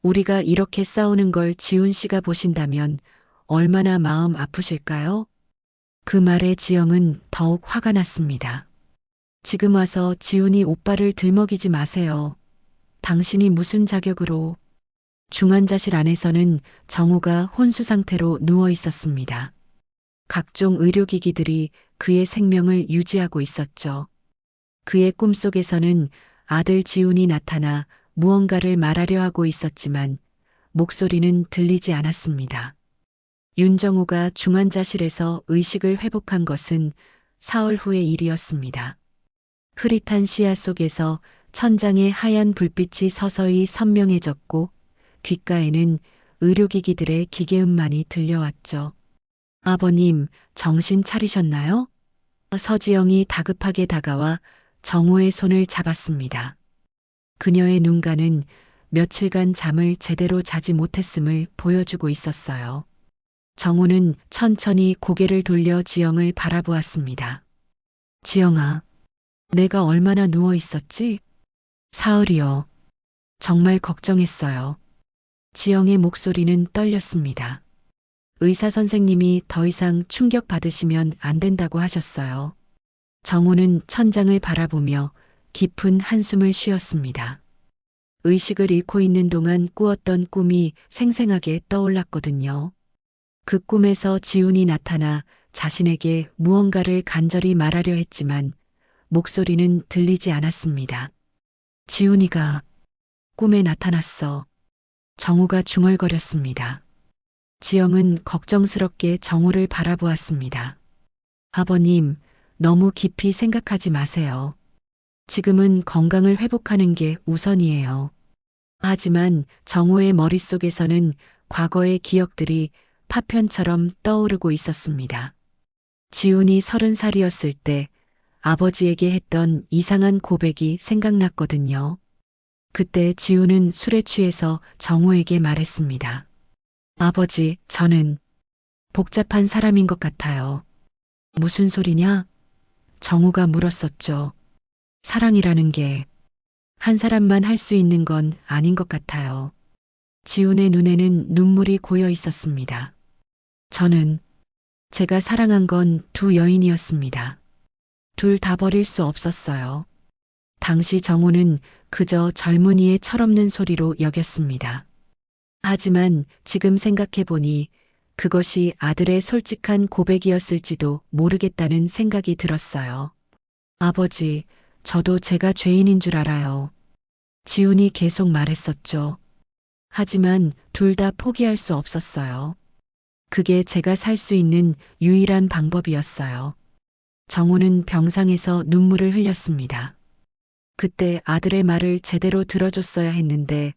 Speaker 2: 우리가 이렇게 싸우는 걸 지훈 씨가 보신다면 얼마나 마음 아프실까요? 그 말에 지영은 더욱 화가 났습니다. 지금 와서 지훈이 오빠를 들먹이지 마세요. 당신이 무슨 자격으로? 중환자실 안에서는 정우가 혼수 상태로 누워 있었습니다. 각종 의료기기들이 그의 생명을 유지하고 있었죠. 그의 꿈속에서는 아들 지훈이 나타나 무언가를 말하려 하고 있었지만 목소리는 들리지 않았습니다. 윤정우가 중환자실에서 의식을 회복한 것은 사흘 후의 일이었습니다. 흐릿한 시야 속에서 천장에 하얀 불빛이 서서히 선명해졌고 귓가에는 의료기기들의 기계음만이 들려왔죠. 아버님, 정신 차리셨나요? 서지영이 다급하게 다가와 정호의 손을 잡았습니다. 그녀의 눈가는 며칠간 잠을 제대로 자지 못했음을 보여주고 있었어요. 정호는 천천히 고개를 돌려 지영을 바라보았습니다. 지영아, 내가 얼마나 누워 있었지? 사흘이요. 정말 걱정했어요. 지영의 목소리는 떨렸습니다. 의사 선생님이 더 이상 충격받으시면 안 된다고 하셨어요. 정우는 천장을 바라보며 깊은 한숨을 쉬었습니다. 의식을 잃고 있는 동안 꾸었던 꿈이 생생하게 떠올랐거든요. 그 꿈에서 지훈이 나타나 자신에게 무언가를 간절히 말하려 했지만 목소리는 들리지 않았습니다. 지훈이가 꿈에 나타났어. 정우가 중얼거렸습니다. 지영은 걱정스럽게 정우를 바라보았습니다. 아버님, 너무 깊이 생각하지 마세요. 지금은 건강을 회복하는 게 우선이에요. 하지만 정우의 머릿속에서는 과거의 기억들이 파편처럼 떠오르고 있었습니다. 지훈이 30살이었을 때 아버지에게 했던 이상한 고백이 생각났거든요. 그때 지훈은 술에 취해서 정우에게 말했습니다. 아버지, 저는 복잡한 사람인 것 같아요. 무슨 소리냐? 정우가 물었었죠. 사랑이라는 게 한 사람만 할 수 있는 건 아닌 것 같아요. 지훈의 눈에는 눈물이 고여 있었습니다. 제가 사랑한 건 두 여인이었습니다. 둘 다 버릴 수 없었어요. 당시 정우는 그저 젊은이의 철없는 소리로 여겼습니다. 하지만 지금 생각해보니 그것이 아들의 솔직한 고백이었을지도 모르겠다는 생각이 들었어요. 아버지, 저도 제가 죄인인 줄 알아요. 지훈이 계속 말했었죠. 하지만 둘 다 포기할 수 없었어요. 그게 제가 살 수 있는 유일한 방법이었어요. 정우는 병상에서 눈물을 흘렸습니다. 그때 아들의 말을 제대로 들어줬어야 했는데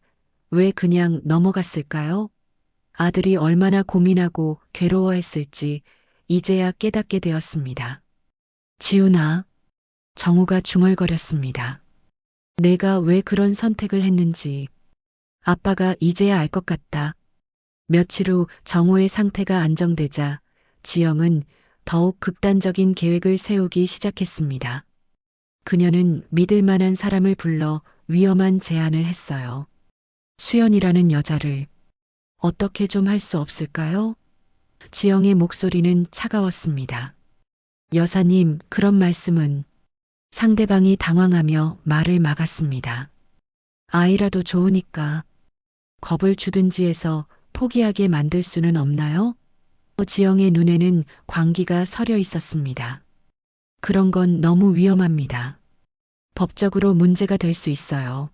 Speaker 2: 왜 그냥 넘어갔을까요? 아들이 얼마나 고민하고 괴로워했을지 이제야 깨닫게 되었습니다. 지훈아, 정우가 중얼거렸습니다. 내가 왜 그런 선택을 했는지 아빠가 이제야 알 것 같다. 며칠 후 정우의 상태가 안정되자 지영은 더욱 극단적인 계획을 세우기 시작했습니다. 그녀는 믿을 만한 사람을 불러 위험한 제안을 했어요. 수연이라는 여자를 어떻게 좀 할 수 없을까요? 지영의 목소리는 차가웠습니다. 여사님, 그런 말씀은. 상대방이 당황하며 말을 막았습니다. 아이라도 좋으니까 겁을 주든지 해서 포기하게 만들 수는 없나요? 지영의 눈에는 광기가 서려 있었습니다. 그런 건 너무 위험합니다. 법적으로 문제가 될 수 있어요.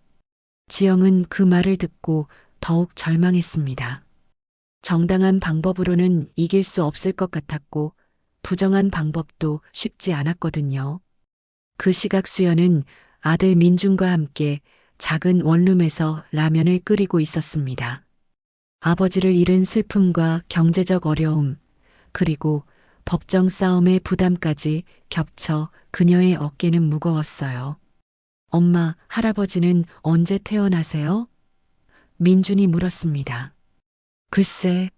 Speaker 2: 지영은 그 말을 듣고 더욱 절망했습니다. 정당한 방법으로는 이길 수 없을 것 같았고 부정한 방법도 쉽지 않았거든요. 그 시각 수연은 아들 민준과 함께 작은 원룸에서 라면을 끓이고 있었습니다. 아버지를 잃은 슬픔과 경제적 어려움, 그리고 법정 싸움의 부담까지 겹쳐 그녀의 어깨는 무거웠어요. 엄마, 할아버지는 언제 퇴원하세요? 민준이 물었습니다. 글쎄,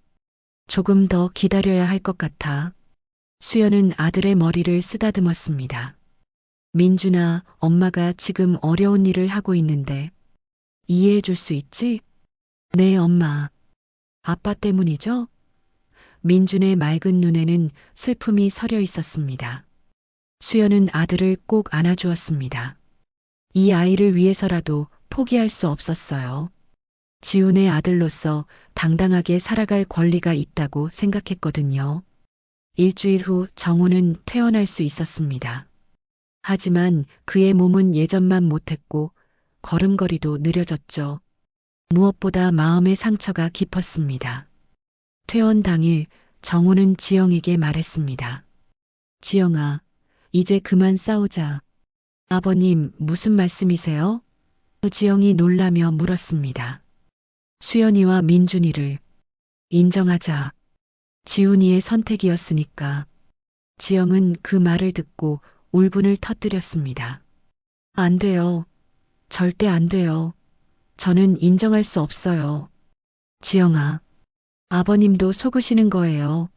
Speaker 2: 조금 더 기다려야 할 것 같아. 수연은 아들의 머리를 쓰다듬었습니다. 민준아, 엄마가 지금 어려운 일을 하고 있는데 이해해 줄 수 있지? 네, 엄마. 아빠 때문이죠? 민준의 맑은 눈에는 슬픔이 서려 있었습니다. 수연은 아들을 꼭 안아주었습니다. 이 아이를 위해서라도 포기할 수 없었어요. 지훈의 아들로서 당당하게 살아갈 권리가 있다고 생각했거든요. 일주일 후 정우는 퇴원할 수 있었습니다. 하지만 그의 몸은 예전만 못했고 걸음걸이도 느려졌죠. 무엇보다 마음의 상처가 깊었습니다. 퇴원 당일 정우는 지영에게 말했습니다. 지영아, 이제 그만 싸우자. 아버님, 무슨 말씀이세요? 지영이 놀라며 물었습니다. 수연이와 민준이를 인정하자. 지훈이의 선택이었으니까. 지영은 그 말을 듣고 울분을 터뜨렸습니다. 안 돼요. 절대 안 돼요. 저는 인정할 수 없어요. 지영아, 아버님도 속으시는 거예요.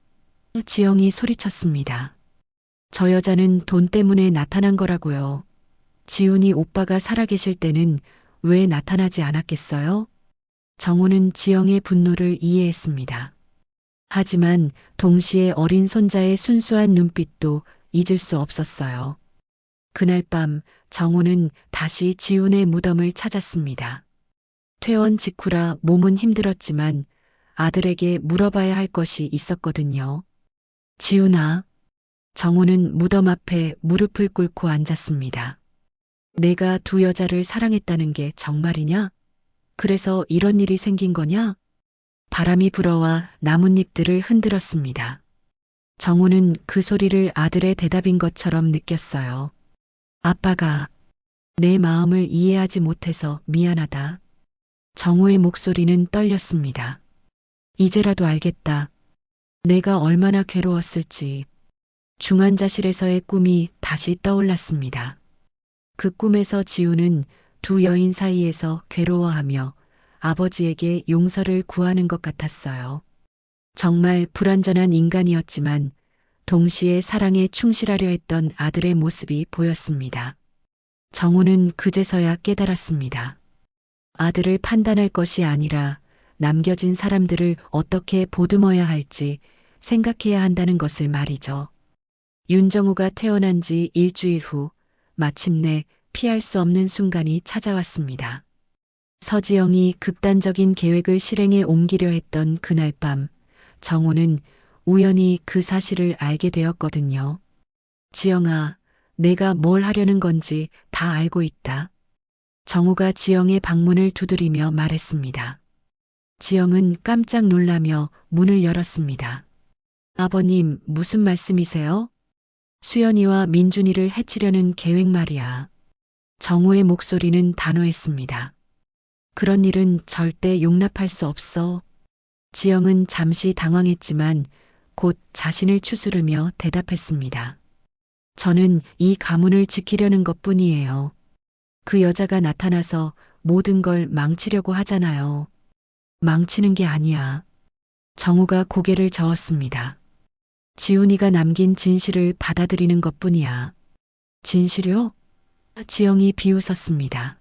Speaker 2: 지영이 소리쳤습니다. 저 여자는 돈 때문에 나타난 거라고요. 지훈이 오빠가 살아계실 때는 왜 나타나지 않았겠어요? 정우는 지영의 분노를 이해했습니다. 하지만 동시에 어린 손자의 순수한 눈빛도 잊을 수 없었어요. 그날 밤 정우는 다시 지훈의 무덤을 찾았습니다. 퇴원 직후라 몸은 힘들었지만 아들에게 물어봐야 할 것이 있었거든요. 지훈아. 정우는 무덤 앞에 무릎을 꿇고 앉았습니다. 내가 두 여자를 사랑했다는 게 정말이냐? 그래서 이런 일이 생긴 거냐? 바람이 불어와 나뭇잎들을 흔들었습니다. 정우는 그 소리를 아들의 대답인 것처럼 느꼈어요. 아빠가 내 마음을 이해하지 못해서 미안하다. 정우의 목소리는 떨렸습니다. 이제라도 알겠다. 내가 얼마나 괴로웠을지. 중환자실에서의 꿈이 다시 떠올랐습니다. 그 꿈에서 지우는 두 여인 사이에서 괴로워하며 아버지에게 용서를 구하는 것 같았어요. 정말 불완전한 인간이었지만 동시에 사랑에 충실하려 했던 아들의 모습이 보였습니다. 정우는 그제서야 깨달았습니다. 아들을 판단할 것이 아니라 남겨진 사람들을 어떻게 보듬어야 할지 생각해야 한다는 것을 말이죠. 윤정우가 태어난 지 일주일 후 마침내 피할 수 없는 순간이 찾아왔습니다. 서지영이 극단적인 계획을 실행에 옮기려 했던 그날 밤, 정우는 우연히 그 사실을 알게 되었거든요. 지영아, 내가 뭘 하려는 건지 다 알고 있다. 정우가 지영의 방문을 두드리며 말했습니다. 지영은 깜짝 놀라며 문을 열었습니다. 아버님, 무슨 말씀이세요? 수연이와 민준이를 해치려는 계획 말이야. 정우의 목소리는 단호했습니다. 그런 일은 절대 용납할 수 없어. 지영은 잠시 당황했지만 곧 자신을 추스르며 대답했습니다. 저는 이 가문을 지키려는 것뿐이에요. 그 여자가 나타나서 모든 걸 망치려고 하잖아요. 망치는 게 아니야. 정우가 고개를 저었습니다. 지훈이가 남긴 진실을 받아들이는 것뿐이야. 진실요? 지영이 비웃었습니다.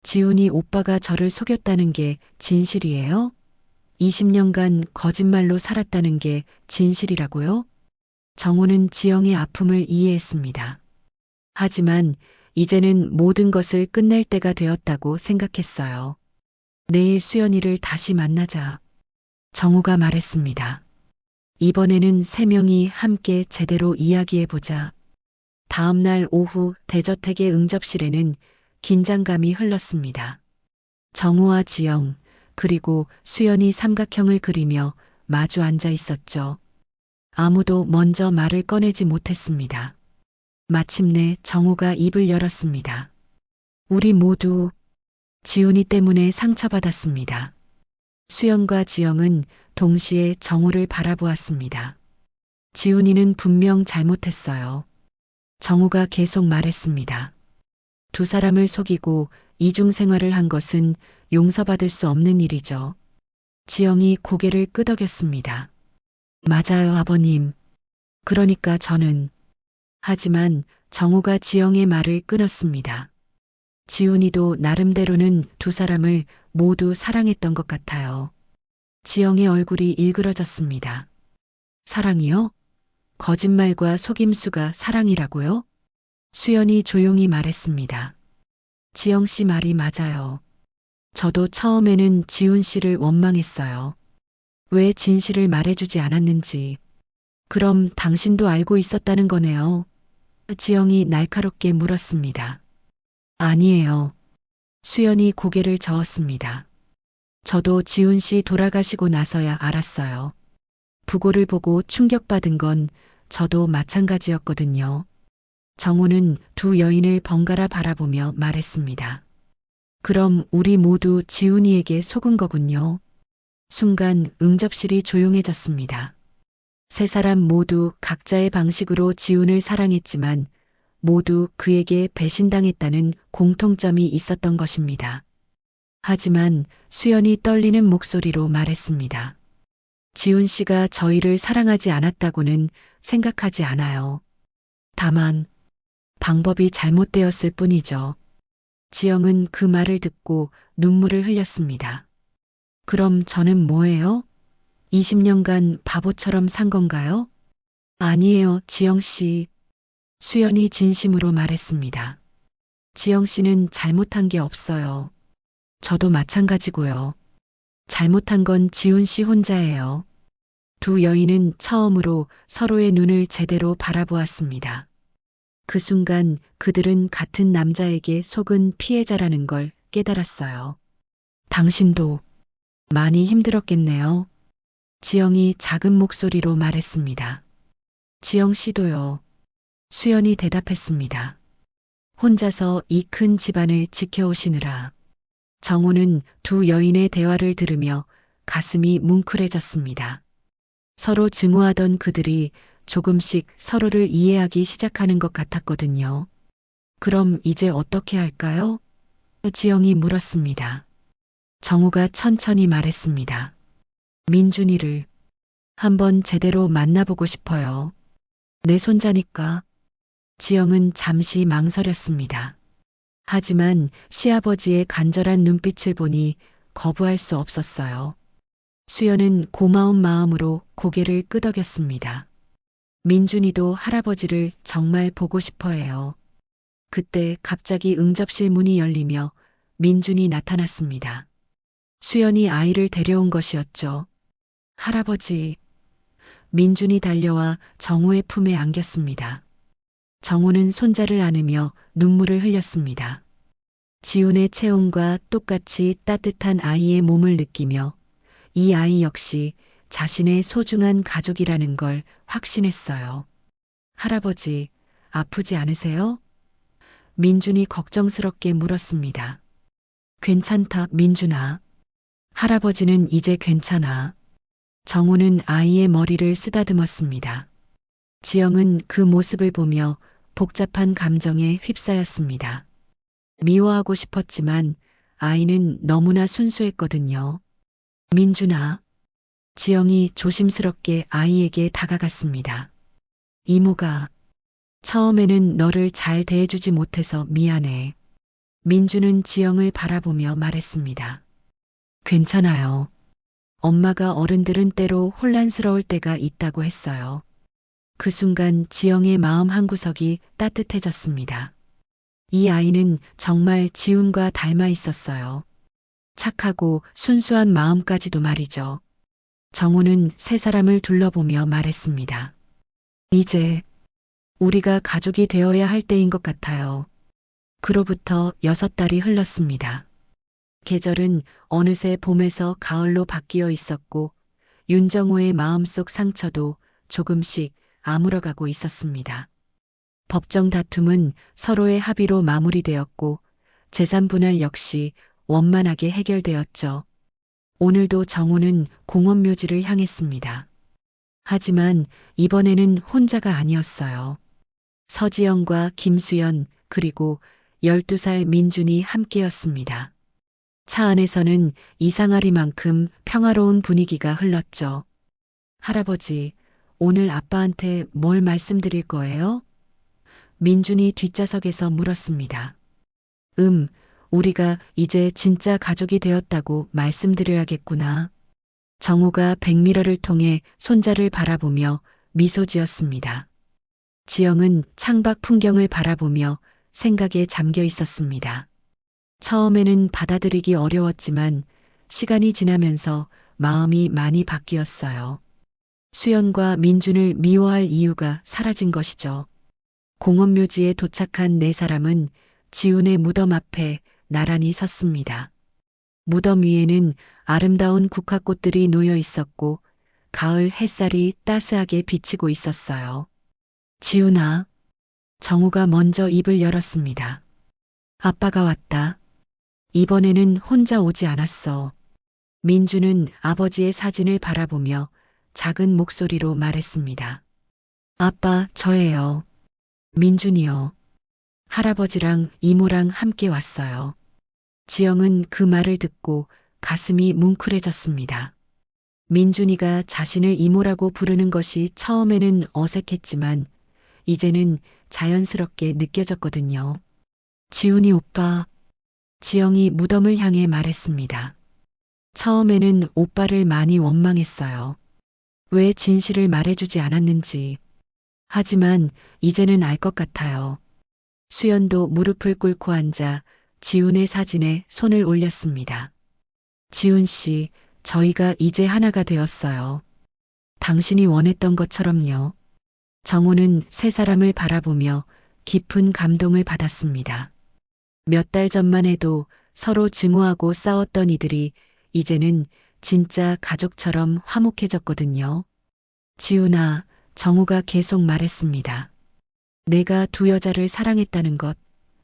Speaker 2: 지훈이 오빠가 저를 속였다는 게 진실이에요? 20년간 거짓말로 살았다는 게 진실이라고요? 정우는 지영의 아픔을 이해했습니다. 하지만 이제는 모든 것을 끝낼 때가 되었다고 생각했어요. 내일 수연이를 다시 만나자. 정우가 말했습니다. 이번에는 세 명이 함께 제대로 이야기해보자. 다음 날 오후 대저택의 응접실에는 긴장감이 흘렀습니다. 정우와 지영, 그리고 수연이 삼각형을 그리며 마주 앉아 있었죠. 아무도 먼저 말을 꺼내지 못했습니다. 마침내 정우가 입을 열었습니다. 우리 모두 지훈이 때문에 상처받았습니다. 수연과 지영은 동시에 정우를 바라보았습니다. 지훈이는 분명 잘못했어요. 정우가 계속 말했습니다. 두 사람을 속이고 이중생활을 한 것은 용서받을 수 없는 일이죠. 지영이 고개를 끄덕였습니다. 맞아요, 아버님. 그러니까 저는. 하지만 정우가 지영의 말을 끊었습니다. 지훈이도 나름대로는 두 사람을 모두 사랑했던 것 같아요. 지영의 얼굴이 일그러졌습니다. 사랑이요? 거짓말과 속임수가 사랑이라고요? 수연이 조용히 말했습니다. 지영 씨 말이 맞아요. 저도 처음에는 지훈 씨를 원망했어요. 왜 진실을 말해주지 않았는지. 그럼 당신도 알고 있었다는 거네요. 지영이 날카롭게 물었습니다. 아니에요. 수연이 고개를 저었습니다. 저도 지훈 씨 돌아가시고 나서야 알았어요. 부고를 보고 충격받은 건 저도 마찬가지였거든요. 정우는 두 여인을 번갈아 바라보며 말했습니다. 그럼 우리 모두 지훈이에게 속은 거군요. 순간 응접실이 조용해졌습니다. 세 사람 모두 각자의 방식으로 지훈을 사랑했지만 모두 그에게 배신당했다는 공통점이 있었던 것입니다. 하지만 수연이 떨리는 목소리로 말했습니다. 지훈 씨가 저희를 사랑하지 않았다고는 생각하지 않아요. 다만 방법이 잘못되었을 뿐이죠. 지영은 그 말을 듣고 눈물을 흘렸습니다. 그럼 저는 뭐예요? 20년간 바보처럼 산 건가요? 아니에요, 지영 씨. 수연이 진심으로 말했습니다. 지영 씨는 잘못한 게 없어요. 저도 마찬가지고요. 잘못한 건 지훈 씨 혼자예요. 두 여인은 처음으로 서로의 눈을 제대로 바라보았습니다. 그 순간 그들은 같은 남자에게 속은 피해자라는 걸 깨달았어요. 당신도 많이 힘들었겠네요. 지영이 작은 목소리로 말했습니다. 지영 씨도요. 수연이 대답했습니다. 혼자서 이 큰 집안을 지켜오시느라. 정호는 두 여인의 대화를 들으며 가슴이 뭉클해졌습니다. 서로 증오하던 그들이 조금씩 서로를 이해하기 시작하는 것 같았거든요. 그럼 이제 어떻게 할까요? 지영이 물었습니다. 정호가 천천히 말했습니다. 민준이를 한번 제대로 만나보고 싶어요. 내 손자니까. 지영은 잠시 망설였습니다. 하지만 시아버지의 간절한 눈빛을 보니 거부할 수 없었어요. 수연은 고마운 마음으로 고개를 끄덕였습니다. 민준이도 할아버지를 정말 보고 싶어 해요. 그때 갑자기 응접실 문이 열리며 민준이 나타났습니다. 수연이 아이를 데려온 것이었죠. 할아버지. 민준이 달려와 정호의 품에 안겼습니다. 정호는 손자를 안으며 눈물을 흘렸습니다. 지훈의 체온과 똑같이 따뜻한 아이의 몸을 느끼며 이 아이 역시 자신의 소중한 가족이라는 걸 확신했어요. 할아버지, 아프지 않으세요? 민준이 걱정스럽게 물었습니다. 괜찮다, 민준아. 할아버지는 이제 괜찮아. 정호는 아이의 머리를 쓰다듬었습니다. 지영은 그 모습을 보며 복잡한 감정에 휩싸였습니다. 미워하고 싶었지만 아이는 너무나 순수했거든요. 민준아. 지영이 조심스럽게 아이에게 다가갔습니다. 이모가 처음에는 너를 잘 대해주지 못해서 미안해. 민준은 지영을 바라보며 말했습니다. 괜찮아요. 엄마가 어른들은 때로 혼란스러울 때가 있다고 했어요. 그 순간 지영의 마음 한구석이 따뜻해졌습니다. 이 아이는 정말 지훈과 닮아 있었어요. 착하고 순수한 마음까지도 말이죠. 정호는 세 사람을 둘러보며 말했습니다. 이제 우리가 가족이 되어야 할 때인 것 같아요. 그로부터 6달이 흘렀습니다. 계절은 어느새 봄에서 가을로 바뀌어 있었고 윤정호의 마음속 상처도 조금씩 아물어가고 있었습니다. 법정 다툼은 서로의 합의로 마무리되었고 재산 분할 역시 원만하게 해결되었죠. 오늘도 정호는 공원묘지를 향했습니다. 하지만 이번에는 혼자가 아니었어요. 서지영과 김수연 그리고 12살 민준이 함께였습니다. 차 안에서는 이상하리만큼 평화로운 분위기가 흘렀죠. 할아버지, 오늘 아빠한테 뭘 말씀드릴 거예요? 민준이 뒷좌석에서 물었습니다. 우리가 이제 진짜 가족이 되었다고 말씀드려야겠구나. 정호가 백미러를 통해 손자를 바라보며 미소 지었습니다. 지영은 창밖 풍경을 바라보며 생각에 잠겨 있었습니다. 처음에는 받아들이기 어려웠지만 시간이 지나면서 마음이 많이 바뀌었어요. 수연과 민준을 미워할 이유가 사라진 것이죠. 공원묘지에 도착한 네 사람은 지훈의 무덤 앞에 나란히 섰습니다. 무덤 위에는 아름다운 국화꽃들이 놓여 있었고 가을 햇살이 따스하게 비치고 있었어요. 지훈아. 정우가 먼저 입을 열었습니다. 아빠가 왔다. 이번에는 혼자 오지 않았어. 민주는 아버지의 사진을 바라보며 작은 목소리로 말했습니다. 아빠, 저예요. 민준이요. 할아버지랑 이모랑 함께 왔어요. 지영은 그 말을 듣고 가슴이 뭉클해졌습니다. 민준이가 자신을 이모라고 부르는 것이 처음에는 어색했지만 이제는 자연스럽게 느껴졌거든요. 지훈이 오빠. 지영이 무덤을 향해 말했습니다. 처음에는 오빠를 많이 원망했어요. 왜 진실을 말해주지 않았는지. 하지만 이제는 알 것 같아요. 수연도 무릎을 꿇고 앉아 지훈의 사진에 손을 올렸습니다. 지훈 씨, 저희가 이제 하나가 되었어요. 당신이 원했던 것처럼요. 정호는 세 사람을 바라보며 깊은 감동을 받았습니다. 몇 달 전만 해도 서로 증오하고 싸웠던 이들이 이제는 진짜 가족처럼 화목해졌거든요. 지훈아, 정우가 계속 말했습니다. 내가 두 여자를 사랑했다는 것,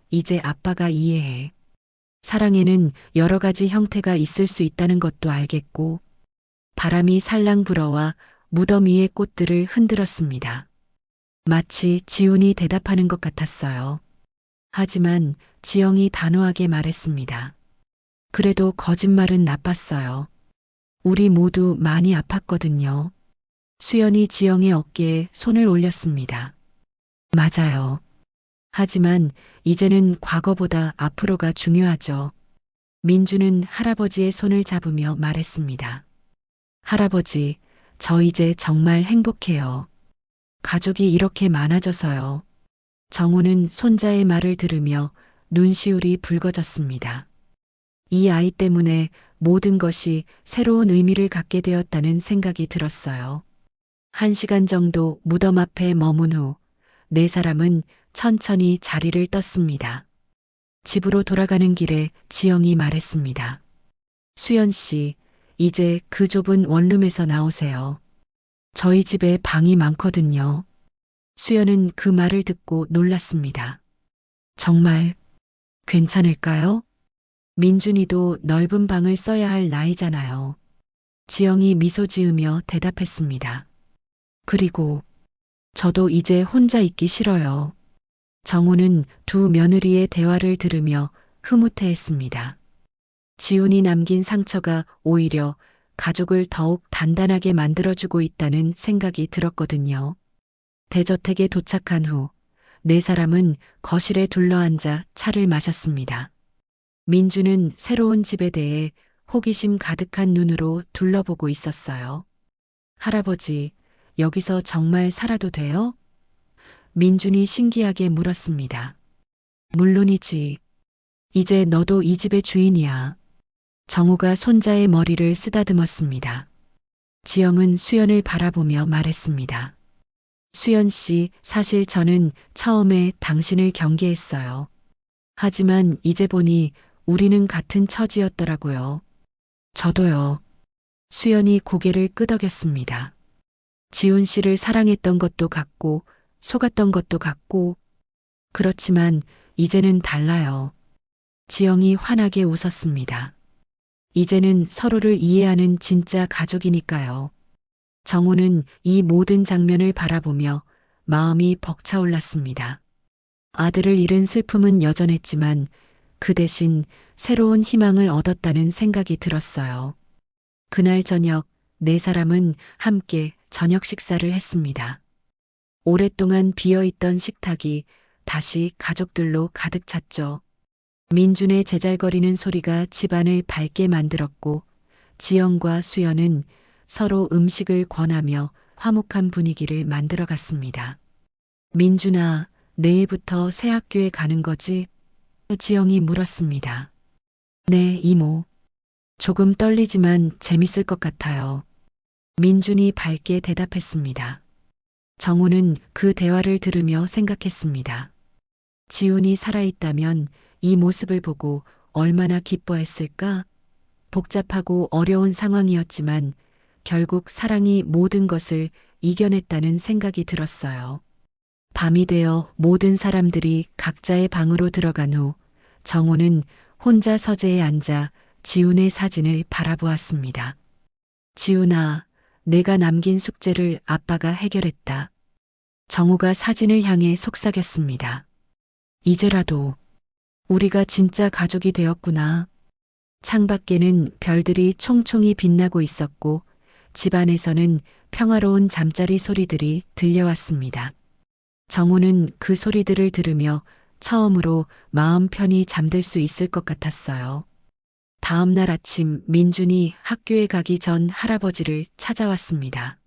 Speaker 2: 이제 아빠가 이해해. 사랑에는 여러 가지 형태가 있을 수 있다는 것도 알겠고, 바람이 살랑 불어와 무덤 위의 꽃들을 흔들었습니다. 마치 지훈이 대답하는 것 같았어요. 하지만 지영이 단호하게 말했습니다. 그래도 거짓말은 나빴어요. 우리 모두 많이 아팠거든요. 수연이 지영의 어깨에 손을 올렸습니다. 맞아요. 하지만 이제는 과거보다 앞으로가 중요하죠. 민주는 할아버지의 손을 잡으며 말했습니다. 할아버지, 저 이제 정말 행복해요. 가족이 이렇게 많아져서요. 정우는 손자의 말을 들으며 눈시울이 붉어졌습니다. 이 아이 때문에 모든 것이 새로운 의미를 갖게 되었다는 생각이 들었어요. 1시간 정도 무덤 앞에 머문 후 네 사람은 천천히 자리를 떴습니다. 집으로 돌아가는 길에 지영이 말했습니다. 수연 씨, 이제 그 좁은 원룸에서 나오세요. 저희 집에 방이 많거든요. 수연은 그 말을 듣고 놀랐습니다. 정말 괜찮을까요? 민준이도 넓은 방을 써야 할 나이잖아요. 지영이 미소 지으며 대답했습니다. 그리고 저도 이제 혼자 있기 싫어요. 정우는 두 며느리의 대화를 들으며 흐뭇해했습니다. 지훈이 남긴 상처가 오히려 가족을 더욱 단단하게 만들어주고 있다는 생각이 들었거든요. 대저택에 도착한 후 네 사람은 거실에 둘러앉아 차를 마셨습니다. 민주는 새로운 집에 대해 호기심 가득한 눈으로 둘러보고 있었어요. 할아버지, 여기서 정말 살아도 돼요? 민준이 신기하게 물었습니다. 물론이지. 이제 너도 이 집의 주인이야. 정우가 손자의 머리를 쓰다듬었습니다. 지영은 수연을 바라보며 말했습니다. 수연 씨, 사실 저는 처음에 당신을 경계했어요. 하지만 이제 보니 우리는 같은 처지였더라고요. 저도요. 수연이 고개를 끄덕였습니다. 지훈 씨를 사랑했던 것도 같고 속았던 것도 같고 그렇지만 이제는 달라요. 지영이 환하게 웃었습니다. 이제는 서로를 이해하는 진짜 가족이니까요. 정우는 이 모든 장면을 바라보며 마음이 벅차올랐습니다. 아들을 잃은 슬픔은 여전했지만 그 대신 새로운 희망을 얻었다는 생각이 들었어요. 그날 저녁 네 사람은 함께 저녁 식사를 했습니다. 오랫동안 비어있던 식탁이 다시 가족들로 가득 찼죠. 민준의 제잘거리는 소리가 집안을 밝게 만들었고 지영과 수연은 서로 음식을 권하며 화목한 분위기를 만들어갔습니다. 민준아, 내일부터 새 학교에 가는 거지? 지영이 물었습니다. 네, 이모. 조금 떨리지만 재밌을 것 같아요. 민준이 밝게 대답했습니다. 정우는 그 대화를 들으며 생각했습니다. 지훈이 살아있다면 이 모습을 보고 얼마나 기뻐했을까? 복잡하고 어려운 상황이었지만 결국 사랑이 모든 것을 이겨냈다는 생각이 들었어요. 밤이 되어 모든 사람들이 각자의 방으로 들어간 후 정호는 혼자 서재에 앉아 지훈의 사진을 바라보았습니다. 지훈아, 내가 남긴 숙제를 아빠가 해결했다. 정호가 사진을 향해 속삭였습니다. 이제라도 우리가 진짜 가족이 되었구나. 창밖에는 별들이 총총히 빛나고 있었고 집안에서는 평화로운 잠자리 소리들이 들려왔습니다. 정우는 그 소리들을 들으며 처음으로 마음 편히 잠들 수 있을 것 같았어요. 다음 날 아침 민준이 학교에 가기 전 할아버지를 찾아왔습니다.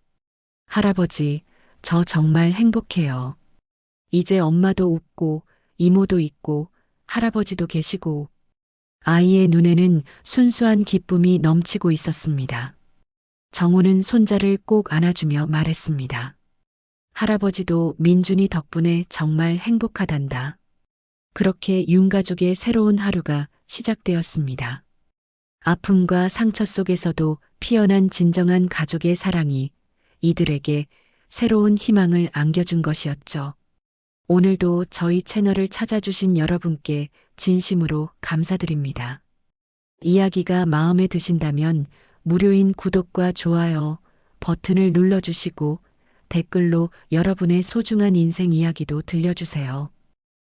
Speaker 2: 할아버지, 저 정말 행복해요. 이제 엄마도 웃고 이모도 있고 할아버지도 계시고 아이의 눈에는 순수한 기쁨이 넘치고 있었습니다. 정우는 손자를 꼭 안아주며 말했습니다. 할아버지도 민준이 덕분에 정말 행복하단다. 그렇게 윤가족의 새로운 하루가 시작되었습니다. 아픔과 상처 속에서도 피어난 진정한 가족의 사랑이 이들에게 새로운 희망을 안겨준 것이었죠. 오늘도 저희 채널을 찾아주신 여러분께 진심으로 감사드립니다. 이야기가 마음에 드신다면 무료인 구독과 좋아요 버튼을 눌러주시고 댓글로 여러분의 소중한 인생 이야기도 들려주세요.